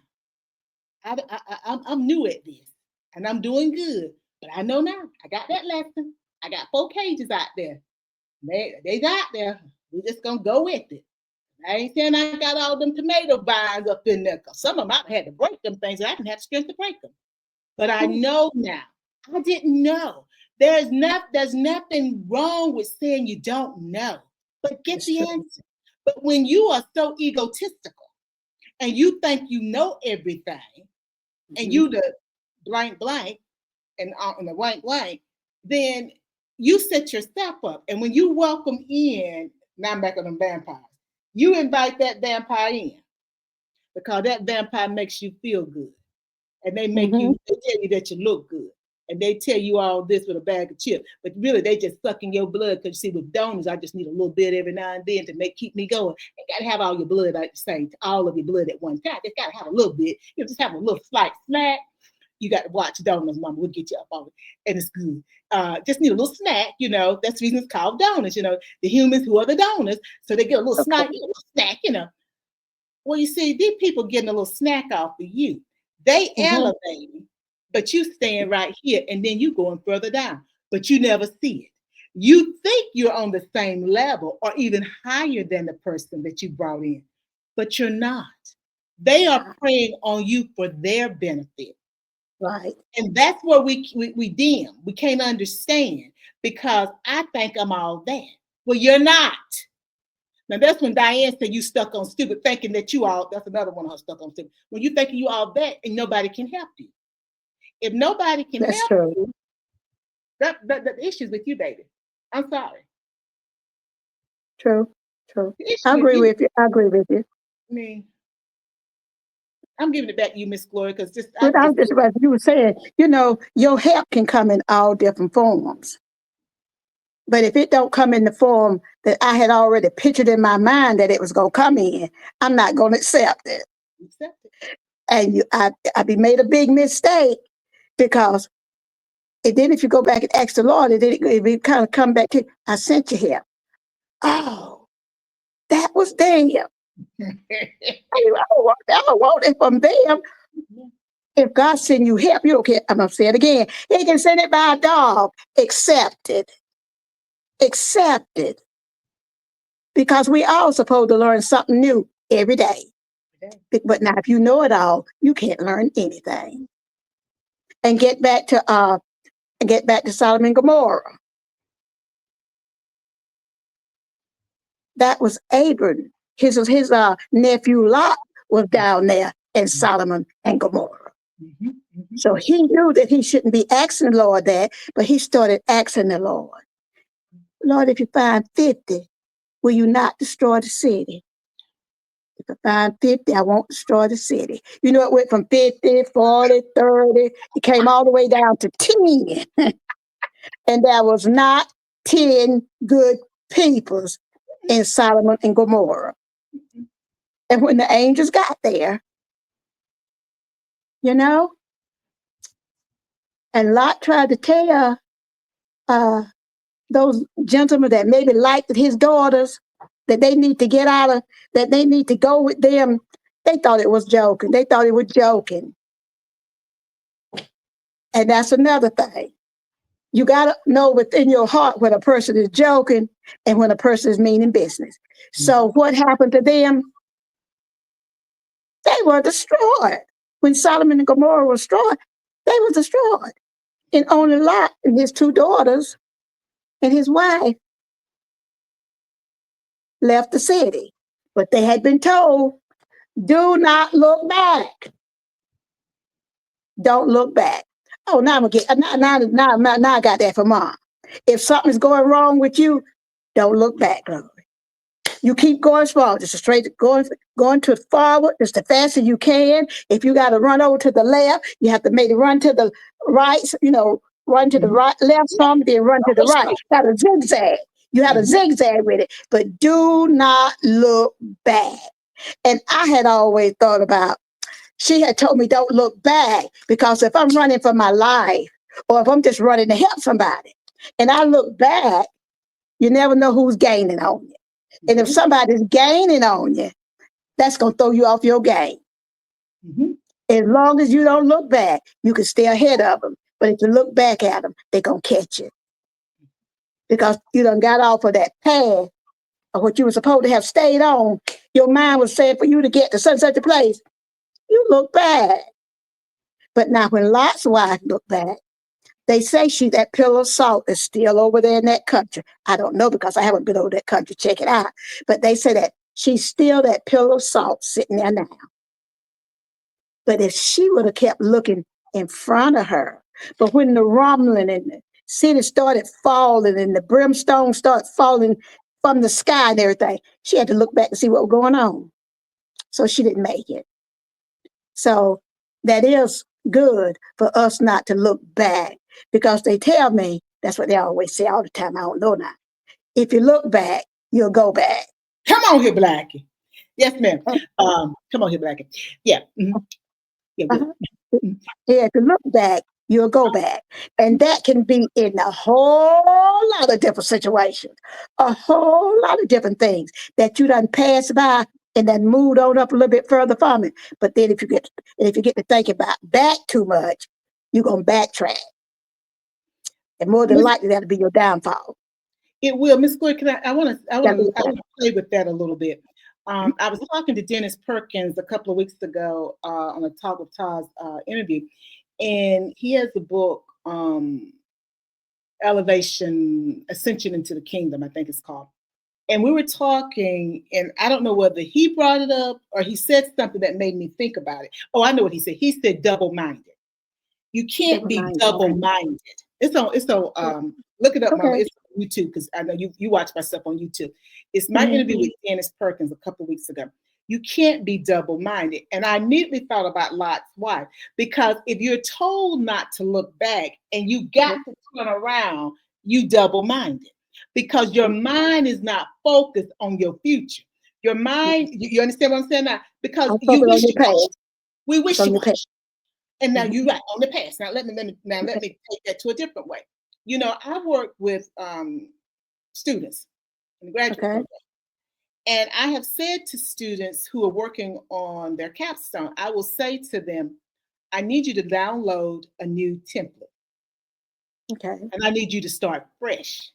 I'm new at this, and I'm doing good. But I know now. I got that lesson. I got 4 cages out there. They's out there. We're just gonna go with it. I ain't saying I got all them tomato vines up in there, because some of them I had to break them things, and I didn't have strength to break them. But I know now. I didn't know. There's nothing wrong with saying you don't know, but get It's the true. answer. But when you are so egotistical and you think you know everything, and Mhm. you the blank blank and the blank blank, then you set yourself up. And when you welcome in, now I'm back on them vampires. You invite that vampire in because that vampire makes you feel good, and Mhm. they tell you that you look good, and they tell you all this with a bag of chips, but really they just sucking your blood. Because you see, with donors, I just need a little bit every now and then to keep me going. You gotta have all your blood at the same, all of your blood at one time. Just gotta have a little bit. You just have a little slight snack. You got to watch donors, mama. We'll get you up on it, and it's good. Just need a little snack, you know. That's the reason it's called donors. You know, the humans who are the donors, so they get a little Okay. snack, you know. Well, you see, these people getting a little snack off of you. They Mhm. elevating, but you staying right here, and then you going further down, but you never see it. You think you're on the same level or even higher than the person that you brought in, but you're not. They You're are not. preying on you for their benefit. Right. And that's where we dim. We can't understand because I think I'm all that. Well, you're not. Now that's when Diane said you stuck on stupid, thinking that you all. That's another one of her stuck on stupid. When you thinking you all that and nobody can help you. If nobody can That's help true. you, that the issue's with you, baby. I'm sorry. True. True. The issue I with agree you. with you. I agree with you. I mean, I'm giving it back to you, Miss Gloria, because just I But can I just was just about you were saying, your help can come in all different forms. But if it don't come in the form that I had already pictured in my mind that it was gonna come in, I'm not gonna accept it. accept it. And I be made a big mistake because and then if you go back and ask the Lord, and then it kind of come back to I sent you here. Oh, that was them. I don't want it from them. If God send you help, you don't care. I'm gonna say it again. He can send it by a dog. Accept it. Accept it. Because we all supposed to learn something new every day. But now if you know it all, you can't learn anything. And get back to Solomon and Gomorrah. That was Abram. His nephew Lot was down there in Solomon and Gomorrah. Mhm, mhm. So he knew that he shouldn't be asking the Lord that, but he started asking the Lord, Lord, if you find 50, will you not destroy the city? If I find 50, I won't destroy the city. You know, it went from 50, 40, 30. It came all the way down to 10. And there was not 10 good peoples in Solomon and Gomorrah. And when the angels got there, you know, and Lot tried to tell uh, those gentlemen that maybe liked his daughters that they need to get out of, that they need to go with them. They thought it was joking. They thought it was joking. And that's another thing. You got to know within your heart when a person is joking and when a person is meaning business. So what happened to them? They were destroyed. When Solomon and Gomorrah were destroyed, they were destroyed. And only Lot and his two daughters and his wife left the city. But they had been told, do not look back. Don't look back. Oh, now I'm gonna get now I got that for mom. If something's going wrong with you, don't look back, Glory. You keep going forward, just straight going to forward, just as fast as you can. If you got to run over to the left, you have to maybe run to the right, run to the right, left some, then run to the right. Got a zigzag. You have a zigzag with it, but do not look back. And I had always thought about, she had told me don't look back, because if I'm running for my life or if I'm just running to help somebody and I look back, you never know who's gaining on you. And if somebody's gaining on you, that's going to throw you off your game. As long as you don't look back, you can stay ahead of them. But if you look back at them, they're going to catch you, because you done got off of that path of what you were supposed to have stayed on. Your mind was saying for you to get to such a place. You look back. But now when Lot's wife looked back, they say that pillar of salt is still over there in that country. I don't know, because I haven't been over that country. Check it out. But they say that she's still that pillar of salt sitting there now. But if she would have kept looking in front of her, but when the rumbling and the city started falling and the brimstone started falling from the sky and everything, she had to look back to see what was going on. So she didn't make it. So that is good for us not to look back, because they tell me, that's what they always say all the time. I don't know now. If you look back, you'll go back. Come on here, Blackie. Yes, ma'am. Come on here, Blackie. Yeah. Yeah, yeah, if you look back, you'll go back. And that can be in a whole lot of different situations, a whole lot of different things that you done passed by and then moved on up a little bit further from it. But then if you get to thinking about back too much, you're going to backtrack. And more than likely, that'll be your downfall. It will. Miss Gloria, I want to play with that a little bit. I was talking to Dennis Perkins a couple of weeks ago on a Talk with Toz interview, and he has a book, Elevation, Ascension into the Kingdom, I think it's called. And we were talking, and I don't know whether he brought it up or he said something that made me think about it. Oh, I know what he said. He said double-minded. You can't be double-minded. It's on look it up, Mama. It's on YouTube, because I know you watch my stuff on YouTube. It's my interview with Dennis Perkins a couple of weeks ago. You can't be double-minded. And I immediately thought about Lot's wife, because if you're told not to look back and you got to turn around, you double-minded, because your mind is not focused on your future. Your mind, you understand what I'm saying now? Because you wish you past. We wish you past. And now you're right on the past. Now let me take that to a different way. You know, I work with students in the graduate program, and I have said to students who are working on their capstone, I will say to them, I need you to download a new template. And I need you to start fresh.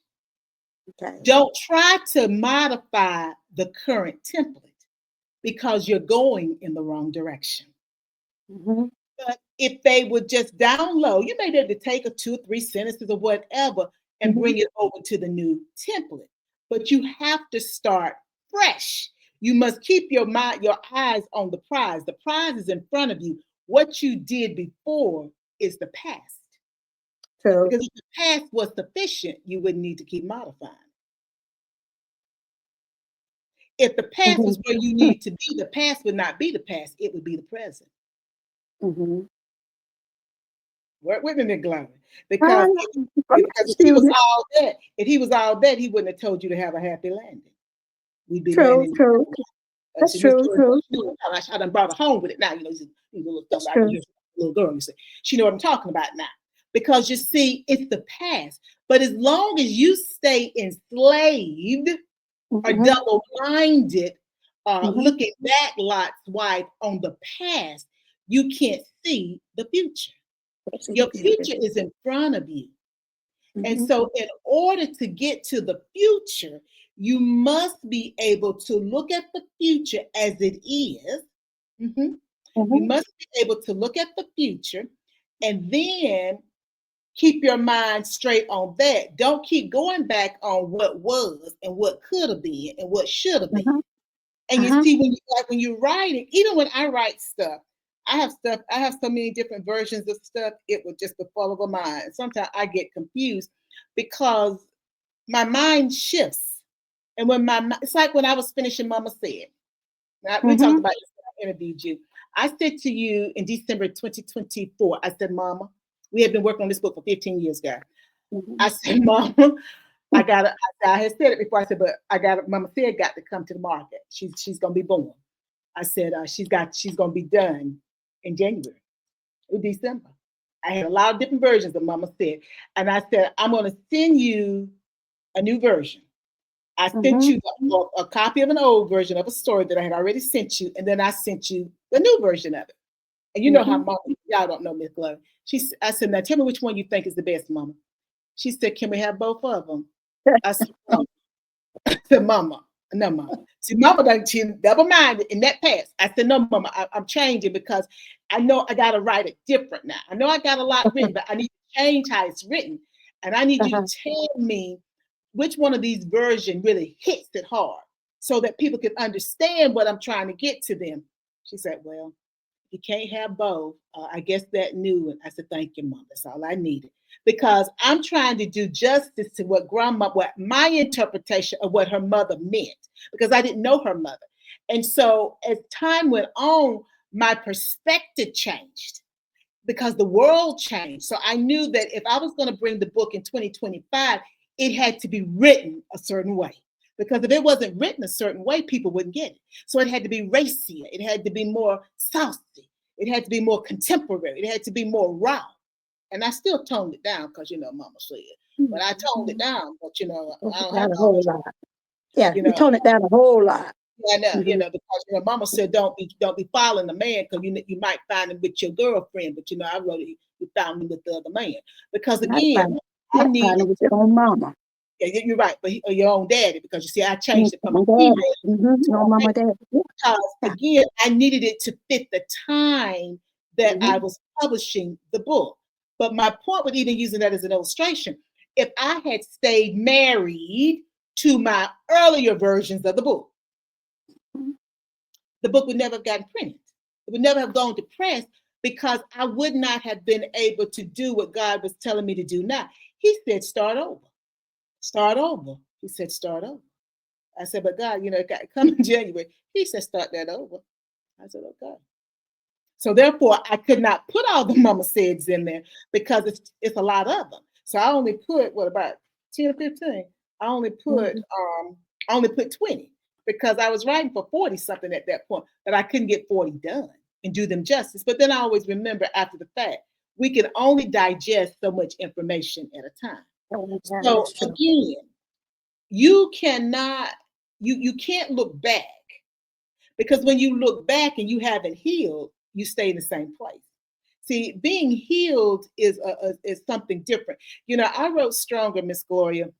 Don't try to modify the current template, because you're going in the wrong direction. But if they would just download, you may be able to take 2 or 3 sentences or whatever and bring it over to the new template. But you have to start fresh. You must keep your eyes on the prize. The prize is in front of you. What you did before is the past. Because if the past was sufficient, you wouldn't need to keep modifying. If the past was where you need to be, the past would not be the past. It would be the present. Work with me, Gloria. Because if he was all that, he wouldn't have told you to have a happy landing. We'd be landing. That's See, Miss true. Gloria, True. I done brought her home with it now. These little stuff That's I can true. hear little girl. You see, she know what I'm talking about now. Because you see, it's the past. But as long as you stay enslaved or Mm-hmm. double-minded, Mm-hmm. looking back, Lot's wife, on the past, you can't see the future. That's the Your future. future is in front of you. And Mm-hmm. so, in order to get to the future, you must be able to look at the future as it is. Mhm. You Mm-hmm. must be able to look at the future and then keep your mind straight on that. Don't keep going back on what was and what could have been and what should have been. Uh-huh. And you Uh-huh. see, when you're writing, even when I write stuff, I have so many different versions of stuff, it would just be full of a mind. Sometimes I get confused because my mind shifts. And it's like when I was finishing Mama Said. Now, we talked Mm-hmm. about this when I interviewed you. I said to you in December 2024, I said, Mama, we have been working on this book for 15 years, guys. Mm-hmm. I said, Mama, I had said it before. I said, but Mama Said got to come to the market. She's gonna be born. I said, she's gonna be done in January or December. I had a lot of different versions of Mama Said. And I said, I'm gonna send you a new version. I sent Mm-hmm. you a copy of an old version of a story that I had already sent you, and then I sent you the new version of it. And you know how Mm-hmm. Mama, y'all don't know Miss Gloria. I said, now tell me which one you think is the best, Mama. She said, can we have both of them? I said, Mama. I said, Mama, no, Mama. See, Mama done she double-minded in that past. I said, no, Mama, I'm changing because I know I gotta write it different now. I know I got a lot written, but I need to change how it's written. And I need you to Uh-huh. tell me which one of these versions really hits it hard so that people can understand what I'm trying to get to them. She said, well, you can't have both. I guess that new one. I said, thank you, Mom. That's all I needed. Because I'm trying to do justice to what my interpretation of what her mother meant, because I didn't know her mother. And so as time went on, my perspective changed because the world changed. So I knew that if I was going to bring the book in 2025, it had to be written a certain way. Because if it wasn't written a certain way, people wouldn't get it. So it had to be racier. It had to be more saucy. It had to be more contemporary. It had to be more raw. And I still toned it down because, Mama said. But I toned it Mm-hmm. down. But, I don't have Not a all whole the, lot. Yeah, you you know, tone it down a whole lot. I know, Mm-hmm. because Mama said don't be following the man because you might find him with your girlfriend, but I wrote it, you found him with the other man because Not again, finding, I not needed finding with your own mama. yeah, you're right, but or your own daddy because you see I changed it from a Mm-hmm. Daddy. female Mm-hmm. to No a mama, man daddy. Yeah. because Yeah. again I needed it to fit the time that I Mm-hmm. was publishing the book. But my point with even using that as an illustration, if I had stayed married to my earlier versions of the book would never have gotten printed. It would never have gone to press because I would not have been able to do what God was telling me to do now. He said, start over. Start over. He said, start over. I said, but God, it got to come in January. He said, start that over. I said, okay. So therefore, I could not put all the mama saids in there because it's a lot of them. So I only put what about 10 or 15? I only put Mm-hmm. 20 because I was writing for 40 something at that point, but I couldn't get 40 done and do them justice. But then I always remember after the fact, we can only digest so much information at a time. Oh, yeah, So that's true. again, you cannot you can't look back because when you look back and you haven't healed, you stay in the same place. See, being healed is something different. I wrote Stronger, Miss Gloria,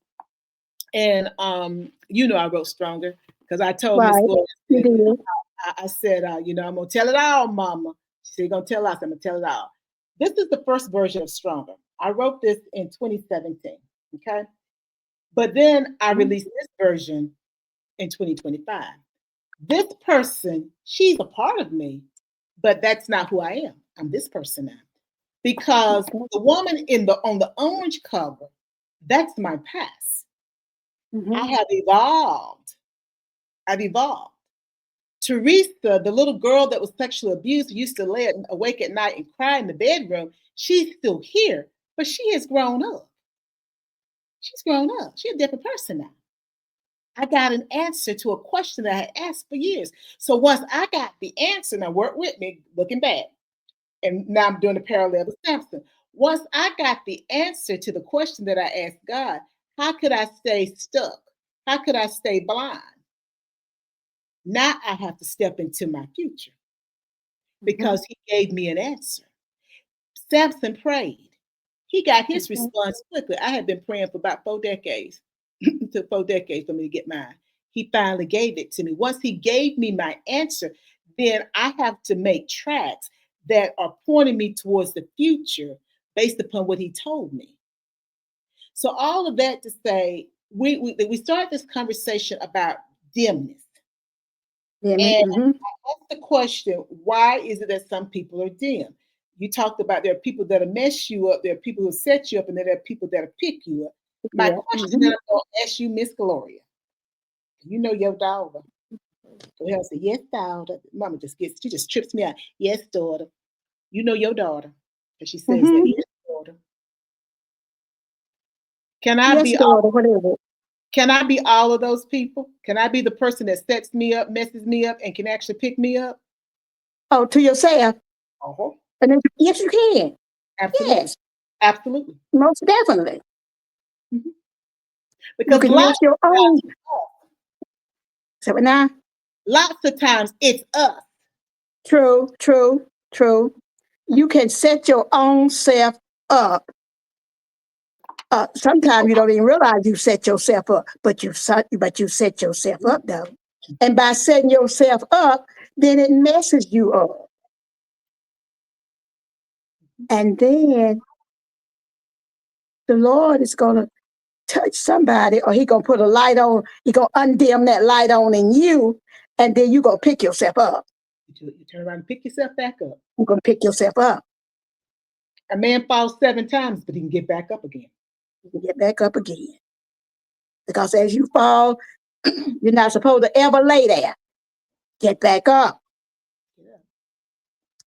and I wrote Stronger because I told Miss Right. Gloria, You did. I said, I'm gonna tell it all, Mama. She said, "You're gonna tell us." I'm gonna tell it all. This is the first version of Stronger. I wrote this in 2017. Okay, but then I Mm-hmm. released this version in 2025. This person, she's a part of me, but that's not who I am. I'm this person now. Because Okay. the woman on the orange cover, that's my past. I Mm-hmm. have evolved. I've evolved. Teresa, the little girl that was sexually abused, used to lay awake at night and cry in the bedroom, she's still here, but she has grown up. She's grown up. She's a different person now. I got an answer to a question that I had asked for years. So once I got the answer, now work with me, looking back, and now I'm doing a parallel with Samson. Once I got the answer to the question that I asked God, how could I stay stuck? How could I stay blind? Now I have to step into my future Mhm. because he gave me an answer. Samson prayed. He got his Mhm. response quickly. I had been praying for about 4 decades. It took 4 decades for me to get mine. He finally gave it to me. Once he gave me my answer, then I have to make tracks that are pointing me towards the future based upon what he told me. So all of that to say, we started this conversation about dimness. Yeah, And mhm. ask the question, why is it that some people are dim? You talked about there are people that'll mess you up, there are people who set you up, and then there are people that'll pick you up. My Yeah. question that Mhm. I'm going to ask you, Miss Gloria, you know your daughter. Go ahead and say, yes, daughter. Mama she just trips me out. Yes, daughter. You know your daughter. And she says that, Mhm. yes, daughter. Can I Yes, be daughter, what is it? can I be all of those people? Can I be the person that sets me up, messes me up, and can actually pick me up? Oh, to yourself. Uh-huh. And then, yes, you can. Absolutely. Yes, Absolutely. most definitely. Mhm. You Because can use your own. So now, lots of times it's us. true, true, true. You can set your own self up. Sometimes you don't even realize you set yourself up, but you set yourself up though. And by setting yourself up, then it messes you up. And then the Lord is gonna touch somebody, or He gonna put a light on. He gonna undim that light on in you, and then you gonna pick yourself up. You turn around and pick yourself back up. You're gonna pick yourself up. A man falls 7 times, but he can get back up again. You can get back up again. Because as you fall, you're not supposed to ever lay there. Get back up. Yeah.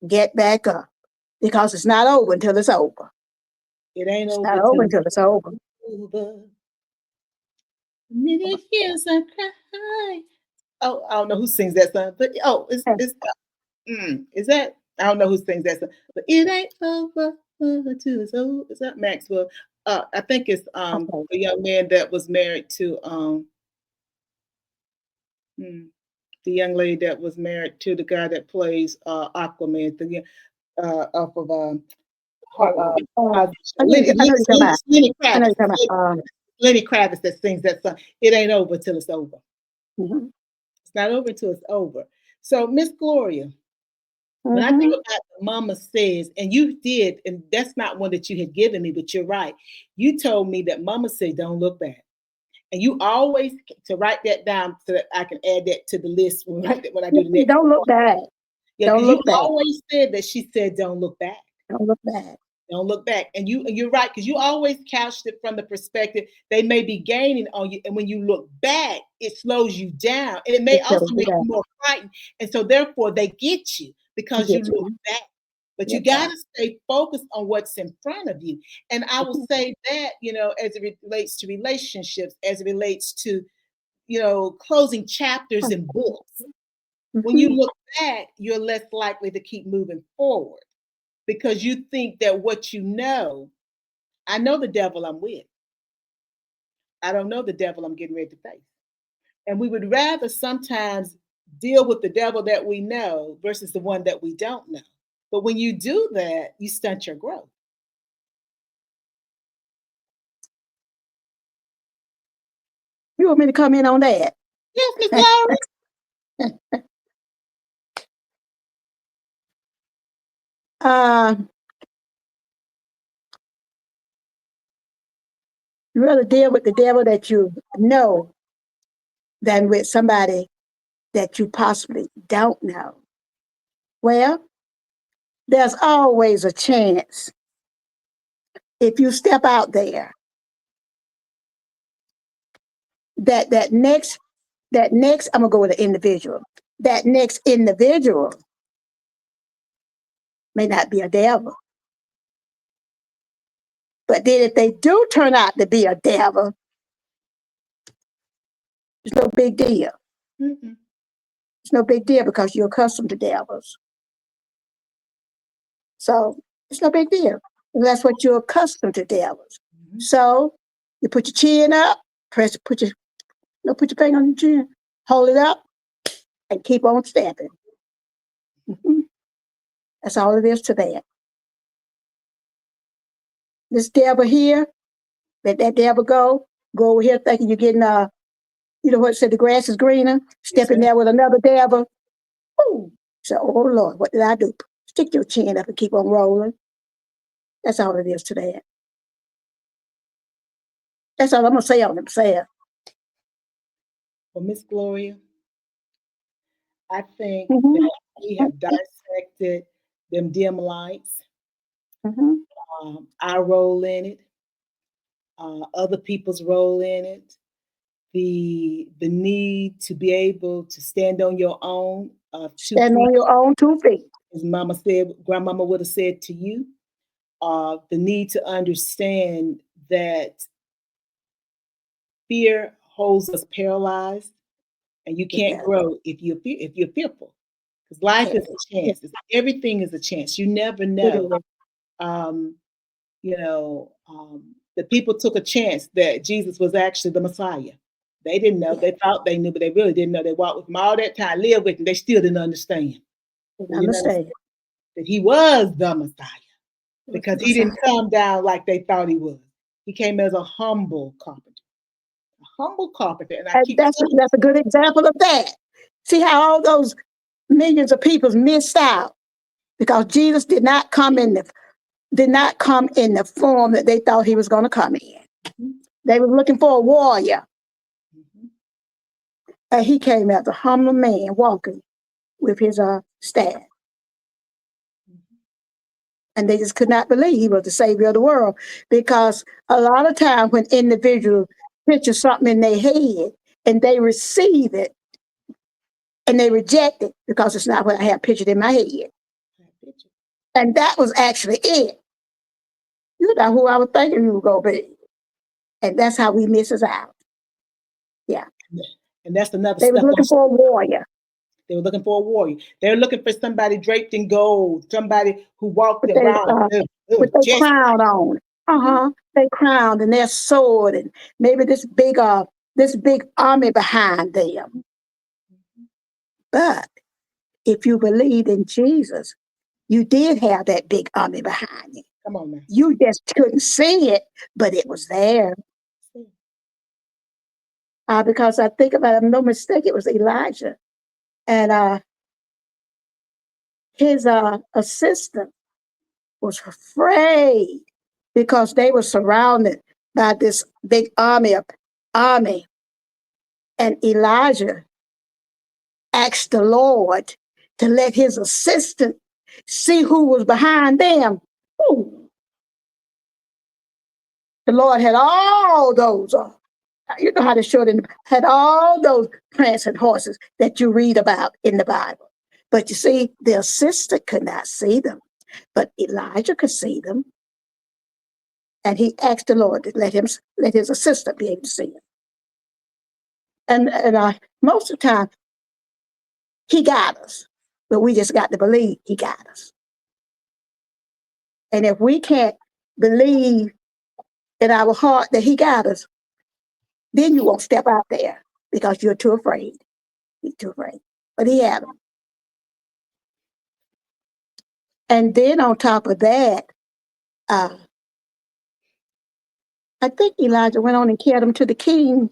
Get back up. Because it's not over until it's over. It ain't It's over not till over it's until it's over. over. Many years I cry. Oh, I don't know who sings that song, but is that I don't know who sings that song, but it ain't over till it's over. Is that Maxwell? I think it's Okay. the young man that was married to hmm, the young lady that was married to the guy that plays Aquaman, off of Oh, Lenny, I know you're talking about. Lenny I know Kravitz. you're talking about. Lenny Kravitz that sings that song. It ain't over till it's over. Mhm, It's not over till it's over. So, Miss Gloria, when I think mhm. about what Mama says, and you did, and that's not one that you had given me, but you're right. You told me that Mama said, "Don't look back," and you always to write that down so that I can add that to the list when I do the next. Don't look back. Yeah, Don't because you look back. always said that she said, "Don't look back." Don't look back. Don't look back. And you're right, because you always couched it from the perspective they may be gaining on you. And when you look back, it slows you down. And it may It tells also you make that. you more frightened. And so therefore they get you You because you get look you. back. But you Get back. gotta stay focused on what's in front of you. And I will Mhm, say that, as it relates to relationships, as it relates to, closing chapters in books. When you mhm. look back, you're less likely to keep moving forward because you think that what you know, I know the devil I'm with. I don't know the devil I'm getting ready to face. And we would rather sometimes deal with the devil that we know versus the one that we don't know. But when you do that, you stunt your growth. You want me to come in on that? Yes, Miss Lowry. uh, you rather deal with the devil that you know than with somebody that you possibly don't know. Well, there's always a chance if you step out there that that next I'm gonna go with an individual. That next individual may not be a devil. But then if they do turn out to be a devil, It's no big deal. Mm-mm. It's no big deal because you're accustomed to devils. So it's no big deal. That's what you're accustomed to devils. Mhm. So you put your chin up, put your put your finger on your chin, hold it up, and keep on stamping. Mhm. That's all it is to that. This devil here, let that devil go. Go over here thinking you're getting you know what said the grass is greener. Yes, Step in sir. there with another devil. Ooh. So, oh Lord, what did I do? Stick your chin up and keep on rolling. That's all it is to that. That's all I'm gonna say on himself. Well, Miss Gloria, I think Mm-hmm. that we have dissected them dim lights, Mm-hmm. our role in it, other people's role in it, the need to be able to stand on your own 2 Stand feet, on your own 2 feet. as Mama said, Grandmama would have said to you. The need to understand that fear holds us paralyzed, and you It can't does. grow if you're fearful. Because life Okay. is a chance. Everything is a chance. You never It know. is. Um, the people took a chance that Jesus was actually the Messiah. They didn't know. Yeah. They thought they knew, but they really didn't know. They walked with him all that time, lived with him. They still didn't understand. Didn't They didn't understand understand. that he was the Messiah It was because the he Messiah. didn't come down like they thought he was. He came as a humble carpenter. A humble carpenter. And I And keep telling that's a good example of that. See how all those millions of people missed out because Jesus did not come in the form that they thought he was going to come in. you. They were looking for a warrior, Mhm, and he came as a humble man walking with his staff. mhm. And they just could not believe he was the savior of the world because a lot of times when individuals picture something in their head and they receive it and they reject it because it's not what I have pictured in my head. That picture. And that was actually it. You're not who I was thinking you were going to be. And that's how we miss us out. Yeah. And that's another They was step on. looking for a warrior, They were looking for a warrior. They were looking for somebody draped in gold, somebody who walked with their, around with their just. crown on. Mhm, Uh-huh. They crown and their sword and maybe this big army behind them. mhm. But if you believed in Jesus, you did have that big army behind you. Come on now. You just couldn't see it, but it was there. Because I think about it, I'm no mistake, it was Elijah. And his assistant was afraid because they were surrounded by this big army. And Elijah asked the Lord to let his assistant see who was behind them. Ooh, the Lord had all those, you know how to show it, had all those prancing horses that you read about in the Bible. But you see, the assistant could not see them, but Elijah could see them. And he asked the Lord to let his assistant be able to see them. And most of the time, he got us, but we just got to believe he got us. And if we can't believe in our heart that he got us, then you won't step out there because you're too afraid. You're too afraid. But he had them. And then on top of that, uh, I think Elijah went on and carried him to the king.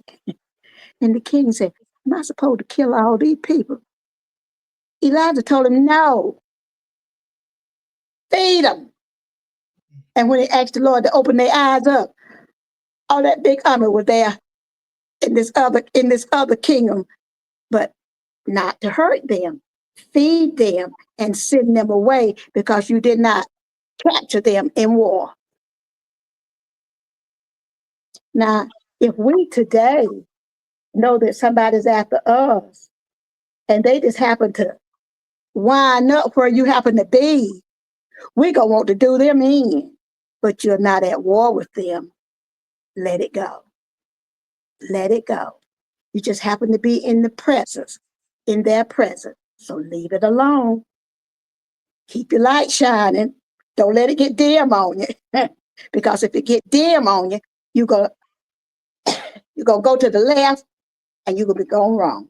And the king said, I'm not supposed to kill all these people. Elijah told him, no, feed them. And when he asked the Lord to open their eyes up, all that big army was there in this other kingdom, but not to hurt them. Feed them and send them away because you did not capture them in war. Now, if we today know that somebody's after us and they just happen to wind up where you happen to be, we gonna want to do them in, but you're not at war with them. Let it go. Let it go. You just happen to be in the presence, in their presence. So leave it alone. Keep your light shining. Don't let it get dim on you. Because if it get dim on you, you go you're gonna go to the left and you're gonna be going wrong.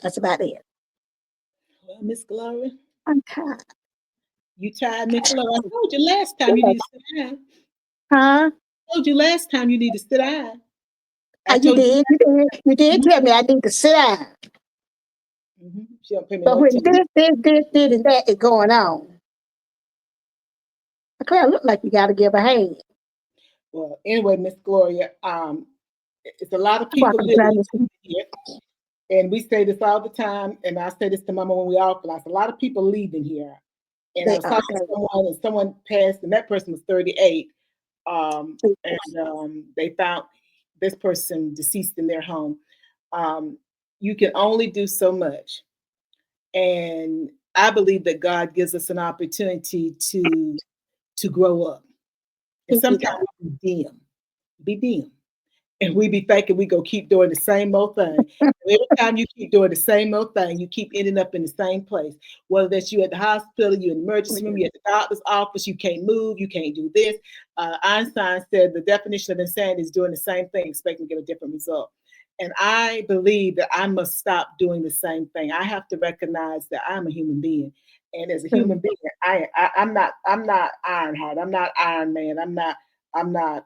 That's about it. Well, Miss Gloria, I'm tired. you tired, Miss Gloria. I told you last time you need to sit down. Huh? I told you last time you need to sit down. I You told you. did, you did tell me I need to sit down. She don't pay me But no when attention. this, and that is going on, Claire look like you got to give a hand. Well, anyway, Miss Gloria, it's a lot of people Welcome, living Gladys. here, and we say this all the time, and I say this to Mama when we all class. A lot of people leaving here, and I They was are. talking to someone, and someone passed, and that person was 38, and they found this person deceased in their home. Um, you can only do so much, and I believe that God gives us an opportunity to grow up, and He sometimes does. we be dim. And we be thinking we go keep doing the same old thing. Every time you keep doing the same old thing, you keep ending up in the same place. Whether that's you at the hospital, you in the emergency room, you at the doctor's office, you can't move, you can't do this. Einstein said the definition of insanity is doing the same thing, expecting to get a different result. And I believe that I must stop doing the same thing. I have to recognize that I'm a human being. And as a human being, I'm not Ironheart. I'm not Iron Man. I'm not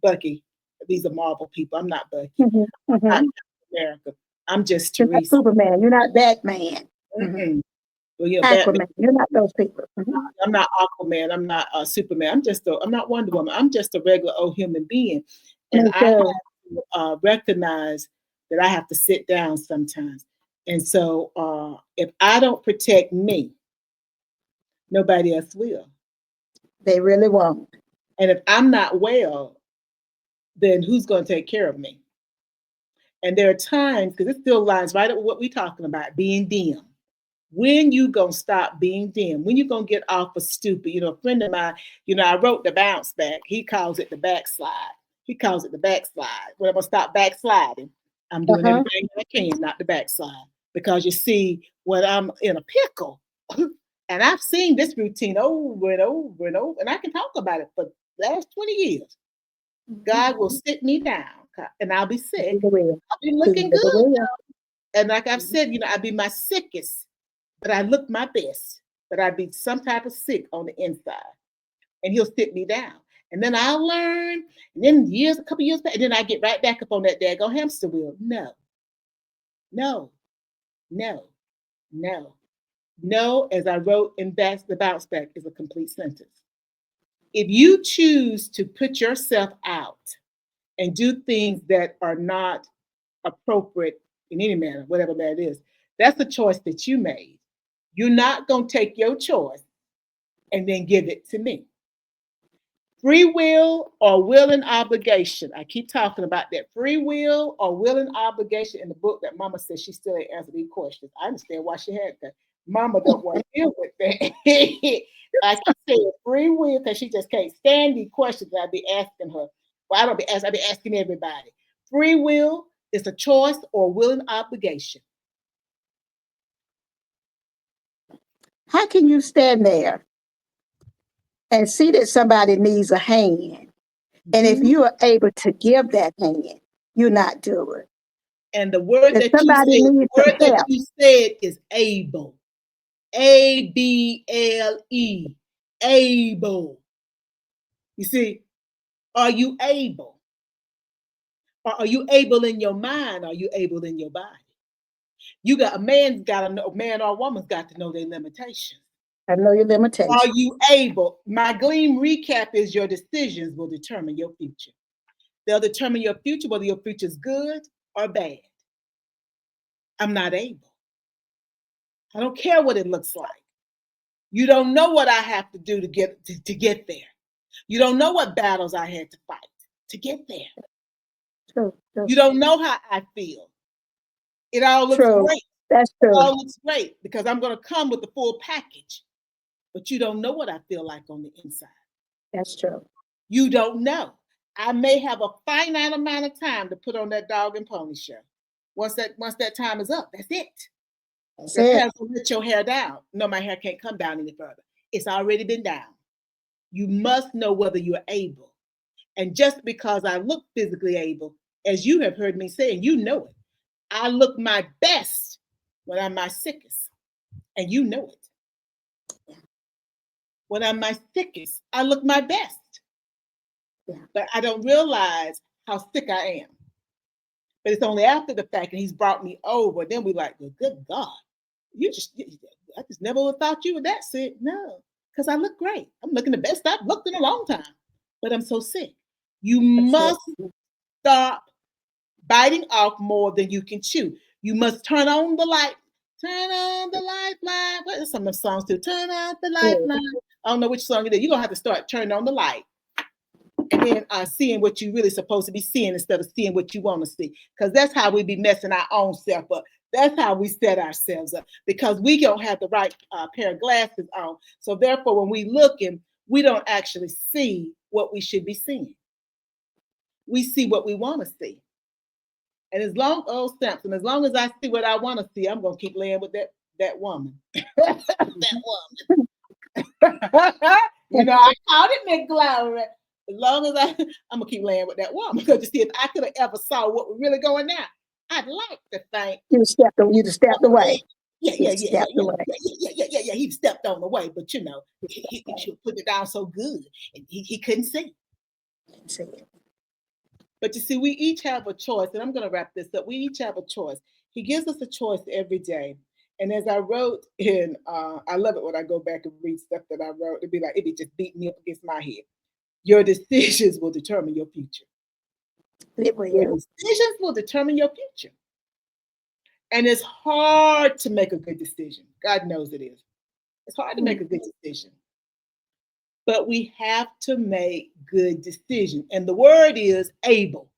Bucky. These are Marvel people. I'm not Bucky. Mm-hmm. I'm not Mm-hmm. America. I'm just You're not Teresa. Superman. You're not Batman. Mm-hmm. Mm-mm. Well, Batman. Aquaman. You're not those people. Mm-hmm. I'm not Aquaman. I'm not Superman. I'm not Wonder Woman. I'm just a regular old human being, and Me I have too. to recognize that I have to sit down sometimes. And so, if I don't protect me, nobody else will. They really won't. And if I'm not well, then who's going to take care of me? And there are times, because it still lines right up with what we're talking about, being dim. When you gonna stop being dim? When you gonna get off of stupid? A friend of mine, I wrote the bounce back. He calls it the backslide. He calls it the backslide. When I'm gonna stop backsliding, I'm doing Uh-huh. everything I can not to backslide. Because you see, when I'm in a pickle, and I've seen this routine over and over and over, and I can talk about it for the last 20 years. God will sit me down, and I'll be He sick. will. I'll be He looking really good. will. And like I've said, I'd be my sickest, but I look my best. But I'd be some type of sick on the inside. And he'll sit me down. And then I'll learn. And then a couple years back, and then I get right back up on that daggone hamster wheel. No, no, no, no. No, as I wrote in the bounce back, is a complete sentence. If you choose to put yourself out and do things that are not appropriate in any manner, whatever that is, that's a choice that you made. You're not going to take your choice and then give it to me. Free will or will and obligation. I keep talking about that. Free will or will and obligation in the book that Mama says she still ain't answered these questions. I understand why she had that. Mama don't want to deal with that. I keep saying free will because she just can't stand these questions that I be asking her. Well, I don't be asking, I be asking everybody. Free will is a choice or will and obligation. How can you stand there and see that somebody needs a hand? And if Mhm. you are able to give that hand, you not do it. And the word If that you somebody said, the needs some word that help, you said is able. ABLE. Able. You see, are you able? Or are you able in your mind? Are you able in your body? You got a man or a woman's got to know their limitations. I know your Are limitations. you able? My gleam recap is your decisions will determine your future. They'll determine your future, whether your future is good or bad. I'm not able. I don't care what it looks like. You don't know what I have to do to get there. You don't know what battles I had to fight to get there. True, true, You don't know how I feel. It all looks true. great. That's It true. all looks great because I'm going to come with the full package. But you don't know what I feel like on the inside. That's true. You don't know. I may have a finite amount of time to put on that dog and pony show. Once that time is up, that's it. That's That's it. how to let your hair down. No, my hair can't come down any further. It's already been down. You must know whether you're able. And just because I look physically able, as you have heard me say, and you know it, I look my best when I'm my sickest. And you know it. When I'm my sickest, I look my best. Yeah. But I don't realize how sick I am. But it's only after the fact, and he's brought me over. Then we like, well, good God, I just never would have thought you were that sick. No, because I look great. I'm looking the best I've looked in a long time, but I'm so sick. You must stop biting off more than you can chew. You must turn on the light. Turn on the lifeline. What are some of the songs too? Turn on the lifeline. I don't know which song it is. You're gonna have to start turning on the light. And then seeing what you're really supposed to be seeing instead of seeing what you want to see. Because that's how we be messing our own self up. That's how we set ourselves up. Because we don't have the right pair of glasses on. So therefore, when we looking, we don't actually see what we should be seeing. We see what we want to see. And as long as long as I see what I want to see, I'm gonna keep laying with that woman. That woman. I called it Miss Gloria. As long as I'm gonna keep laying with that woman, because you see, if I could have ever saw what was really going on, I'd like to think you'd have stepped away. Yeah. He stepped on the way, but he put it down so good, and he couldn't see. But you see, we each have a choice, and I'm going to wrap this up. We each have a choice. He gives us a choice every day. And as I wrote I love it when I go back and read stuff that I wrote. It'd be just beating me up against my head. Your decisions will determine your future. Your decisions will determine your future. And it's hard to make a good decision. God knows it is. It's hard to make a good decision. But we have to make good decisions. And the word is able.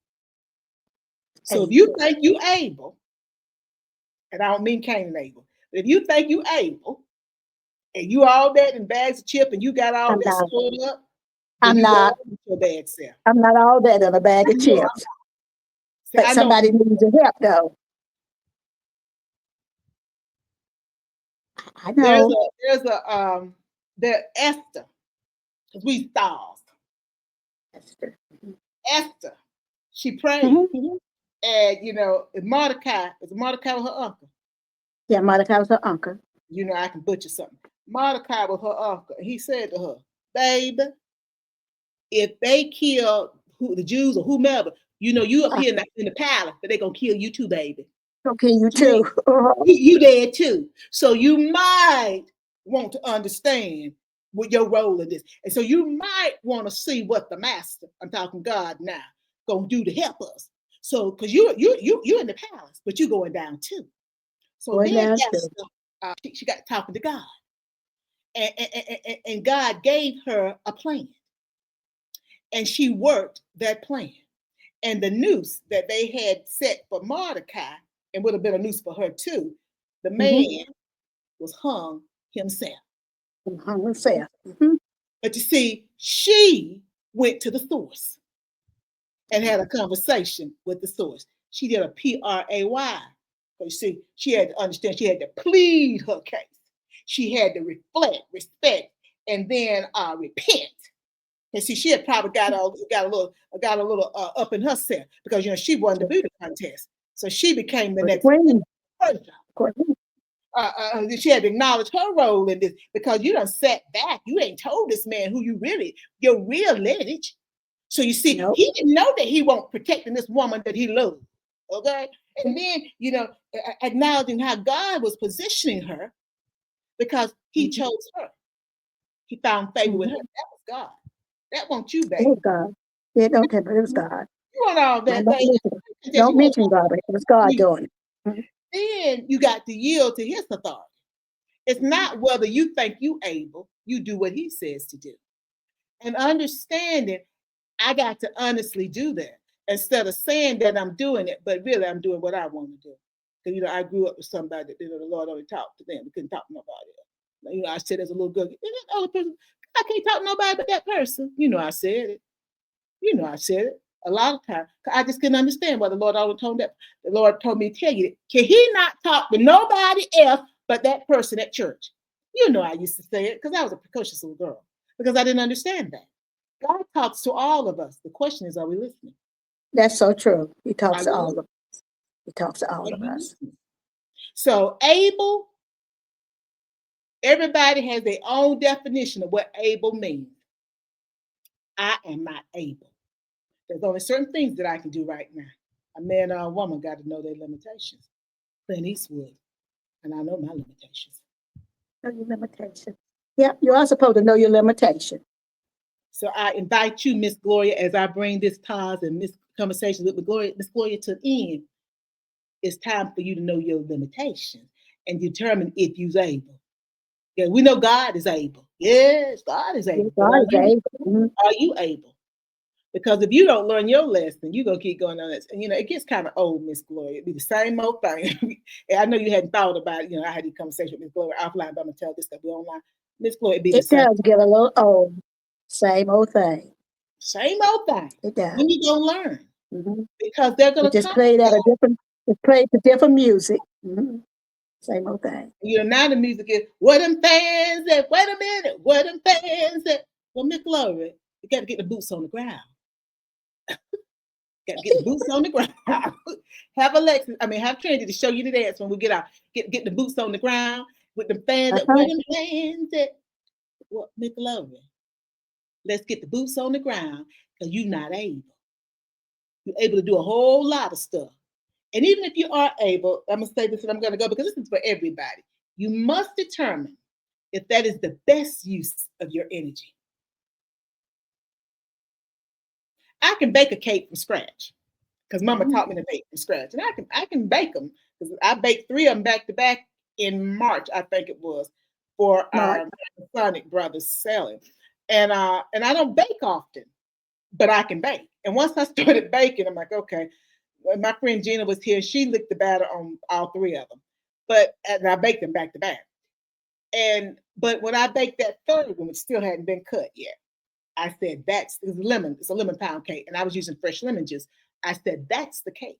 So if you think you able, and I don't mean Cain and Abel, but if you think you able, and you all that in bags of chip, and you got all that stored up, I'm not your bad self. I'm not all that in a bag of chips. But somebody needs your help, though. I know. There's Esther, because we stars. Esther, she prayed. And Mordecai was her uncle. Yeah, Mordecai was her uncle. I can butcher something. Mordecai was her uncle. He said to her, baby, if they kill the Jews or whomever, you up here in the palace, but they're going to kill you too, baby. Okay, you too. You dead too. So you might want to understand what your role in this. And so you might want to see what the master, I'm talking God now, going to do to help us. So, because you're in the palace, but you're going down too. So then Esther, she got talking to God. And God gave her a plan. And she worked that plan. And the noose that they had set for Mordecai, and would have been a noose for her too, the man was hung himself. But you see, she went to the source and had a conversation with the source. She did a PRAY. So you see, she had to understand, she had to plead her case. She had to reflect, respect, and then repent. And see, she had probably got a little up in herself, because she won the beauty contest. So she became the next queen. She had to acknowledge her role in this, because you done sat back. You ain't told this man who your real lineage. So you see, he didn't know that he won't protecting this woman that he loved. Okay. And then, acknowledging how God was positioning her, because he chose her. He found favor with her. That was God. That wasn't you, baby. It was God. Yeah, okay, but it was God. You want all that, baby. Don't mention God, but it was God doing it. Then you got to yield to his authority. It's not whether you think you able, you do what he says to do. And understanding, I got to honestly do that, instead of saying that I'm doing it, but really I'm doing what I want to do. Because, I grew up with somebody that, the Lord only talked to them. We couldn't talk to nobody else. I said as a little girl, I can't talk to nobody but that person. I said it. You know, I said it a lot of times. I just couldn't understand why the Lord always told that. The Lord told me to tell you, can He not talk to nobody else but that person at church? You know, I used to say it because I was a precocious little girl because I didn't understand that. God talks to all of us. The question is, are we listening? That's so true. He talks Are to we all listening? of He talks to all Are of you us. listening? So able, everybody has their own definition of what able means. I am not able. There's only certain things that I can do right now. A man or a woman got to know their limitations. Clint Eastwood, and I know my limitations. Know your limitation. Yep, you are supposed to know your limitation. So I invite you, Miss Gloria, as I bring this pause and this conversation with Miss Gloria to an end. It's time for you to know your limitations and determine if you're able. Yeah, we know God is able. Yes, God is able. But God is able. are you able? Because if you don't learn your lesson, you're gonna keep going on this. And it gets kind of old, Miss Gloria. It'd be the same old thing. And I know you hadn't thought about it. I had these conversations with Miss Gloria offline, but I'm gonna tell this stuff we online. Miss Gloria, it'd be the It same. does get a little old. Same old thing. Same old thing. It does. When you gonna learn? Mm-hmm. Because they're We gonna just come. played at a different. We played to different music. Mm-hmm. Same old thing. Now the music is what them fans at. Wait a minute, what them fans at? Well, Miss Gloria, you got to get the boots on the ground. Got to get the boots on the ground. Have Trinity to show you the dance when we get out. Get the boots on the ground with the fans at. Where them fans at? Well, Miss Gloria, let's get the boots on the ground because you're not able. You're able to do a whole lot of stuff. And even if you are able, I'm going to say this and I'm going to go because this is for everybody. You must determine if that is the best use of your energy. I can bake a cake from scratch because Mama taught me to bake from scratch, and I can bake them because I baked 3 of them back to back in March, I think it was, for our Sonic Brothers selling, and I don't bake often, but I can bake. And once I started baking, I'm like, okay. My friend Gina was here; she licked the batter on all 3 of them, and I baked them back to back. But when I baked that third one, which still hadn't been cut yet, I said, it's a lemon pound cake. And I was using fresh lemon juice. I said, that's the cake.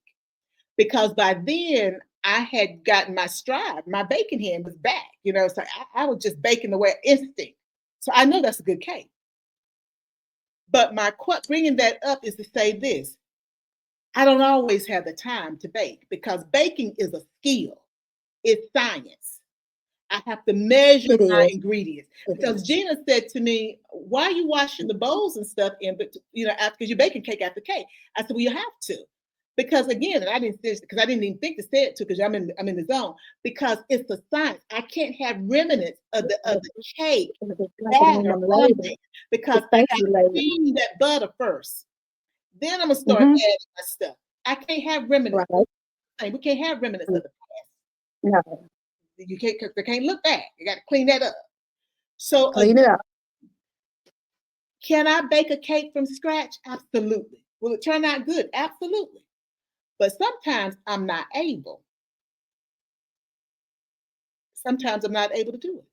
Because by then I had gotten my stride. My baking hand was back, so I was just baking the way instinct. So I know that's a good cake. But my bringing that up is to say this. I don't always have the time to bake because baking is a skill. It's science. I have to measure my ingredients because Gina said to me, "Why are you washing the bowls and stuff in? But because you're baking cake after cake." I said, "Well, you have to, because again, and I didn't even think to say it to because I'm in the zone because it's a science. I can't have remnants of the cake batter on there because I got to clean that butter first. Then I'm gonna start adding my stuff. I can't have remnants. Right. We can't have remnants of the past. No. You can't, because they can't look back. You got to clean that up. So clean it up. Can I bake a cake from scratch? Absolutely. Will it turn out good? Absolutely. But sometimes I'm not able. Sometimes I'm not able to do it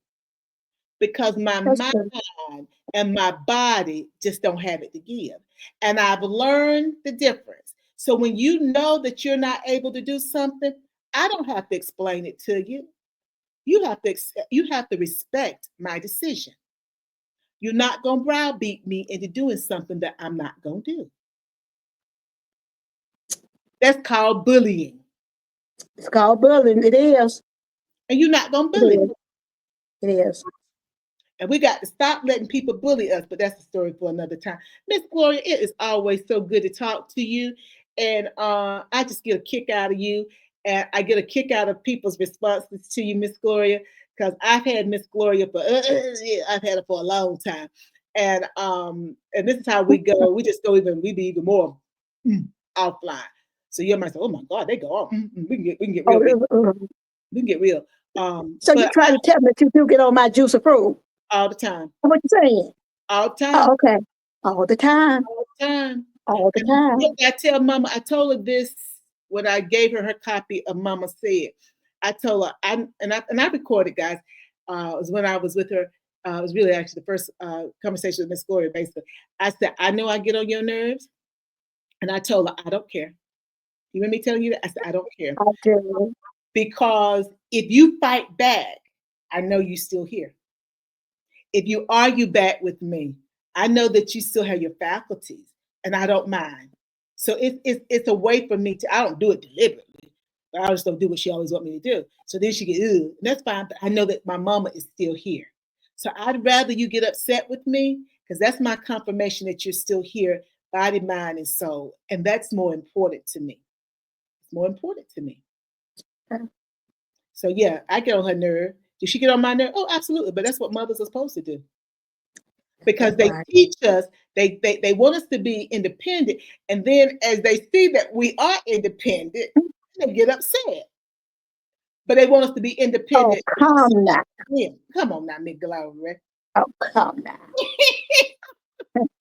because my mind and my body just don't have it to give. And I've learned the difference. So when you know that you're not able to do something, I don't have to explain it to you. You have to respect my decision. You're not going to browbeat me into doing something that I'm not going to do. That's called bullying. It's called bullying. It is. And you're not going to bully me. It is. And we got to stop letting people bully us, but that's a story for another time. Miss Gloria, it is always so good to talk to you. And I just get a kick out of you. And I get a kick out of people's responses to you, Miss Gloria, because I've had Miss Gloria I've had her for a long time. And this is how we go. We just we be even more offline. So you might say, oh my God, they go on. We can get real. We can get real. So you try to tell me that you do get on my juice of fruit? All the time. What you saying? All the time. Oh, okay. All the time. All the time. All the time. I tell Mama, I told her this when I gave her copy of Mama Said. I told her, I recorded, guys. It was when I was with her. It was really actually the first conversation with Miss Gloria. Basically, I said, I know I get on your nerves, and I told her I don't care. You remember me telling you that? I said I don't care I do. because if you fight back, I know you still here. If you argue back with me, I know that you still have your faculties, and I don't mind. So it's a way for me to. I don't do it deliberately, but I just don't do what she always want me to do. So then she get, ew, and that's fine. But I know that my mama is still here. So I'd rather you get upset with me because that's my confirmation that you're still here, body, mind, and soul, and that's more important to me. It's more important to me. Okay. So yeah, I get on her nerve. Does she get on my nerve? Oh, absolutely. But that's what mothers are supposed to do because That's they right. teach us. They want us to be independent, and then as they see that we are independent, they get upset. But they want us to be Oh, independent. come now. Yeah, come on now, Miss Gloria. Oh, come now.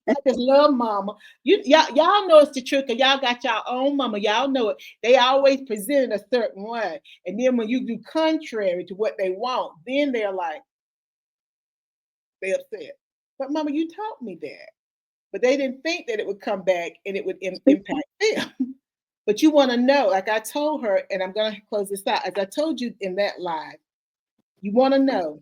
I just love mama. Y'all know it's the truth because y'all got your own mama. Y'all know it. They always present a certain way. And then when you do contrary to what they want, then they upset. But mama, you taught me that. But they didn't think that it would come back and it would impact them. But you want to know, like I told her, and I'm going to close this out. As I told you in that live, you want to know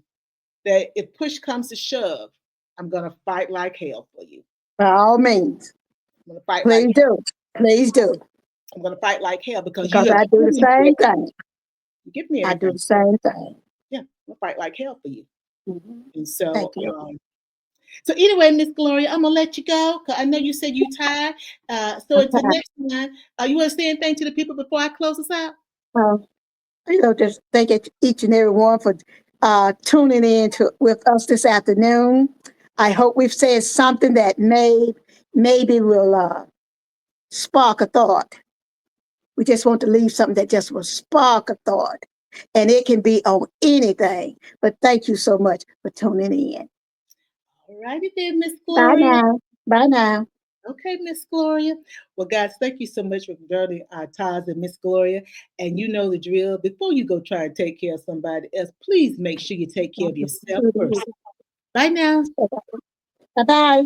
that if push comes to shove, I'm going to fight like hell for you. By all means, I'm going to fight like please do. Please do. I'm going to fight like hell because Because you have I do the given me same everything. thing. You give me I do everything. the same thing. Yeah, I'm going to fight like hell for you. Mhm. And Thank so, you. so anyway, Miss Gloria, I'm gonna let you go because I know you said you tired. So until Okay. next time, you want to say anything to the people before I close this out? Um, just thank each and every one for tuning in to with us this afternoon. I hope we've said something that maybe will spark a thought. We just want to leave something that just will spark a thought. And it can be on anything. But thank you so much for tuning in. All righty then, Miss Bye Gloria. now. Bye now. Okay, Miss Gloria. Well, guys, thank you so much for joining Taz and Miss Gloria. And you know the drill. Before you go try and take care of somebody else, please make sure you take care of yourself first. Bye now. Bye bye.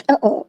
Uh-oh.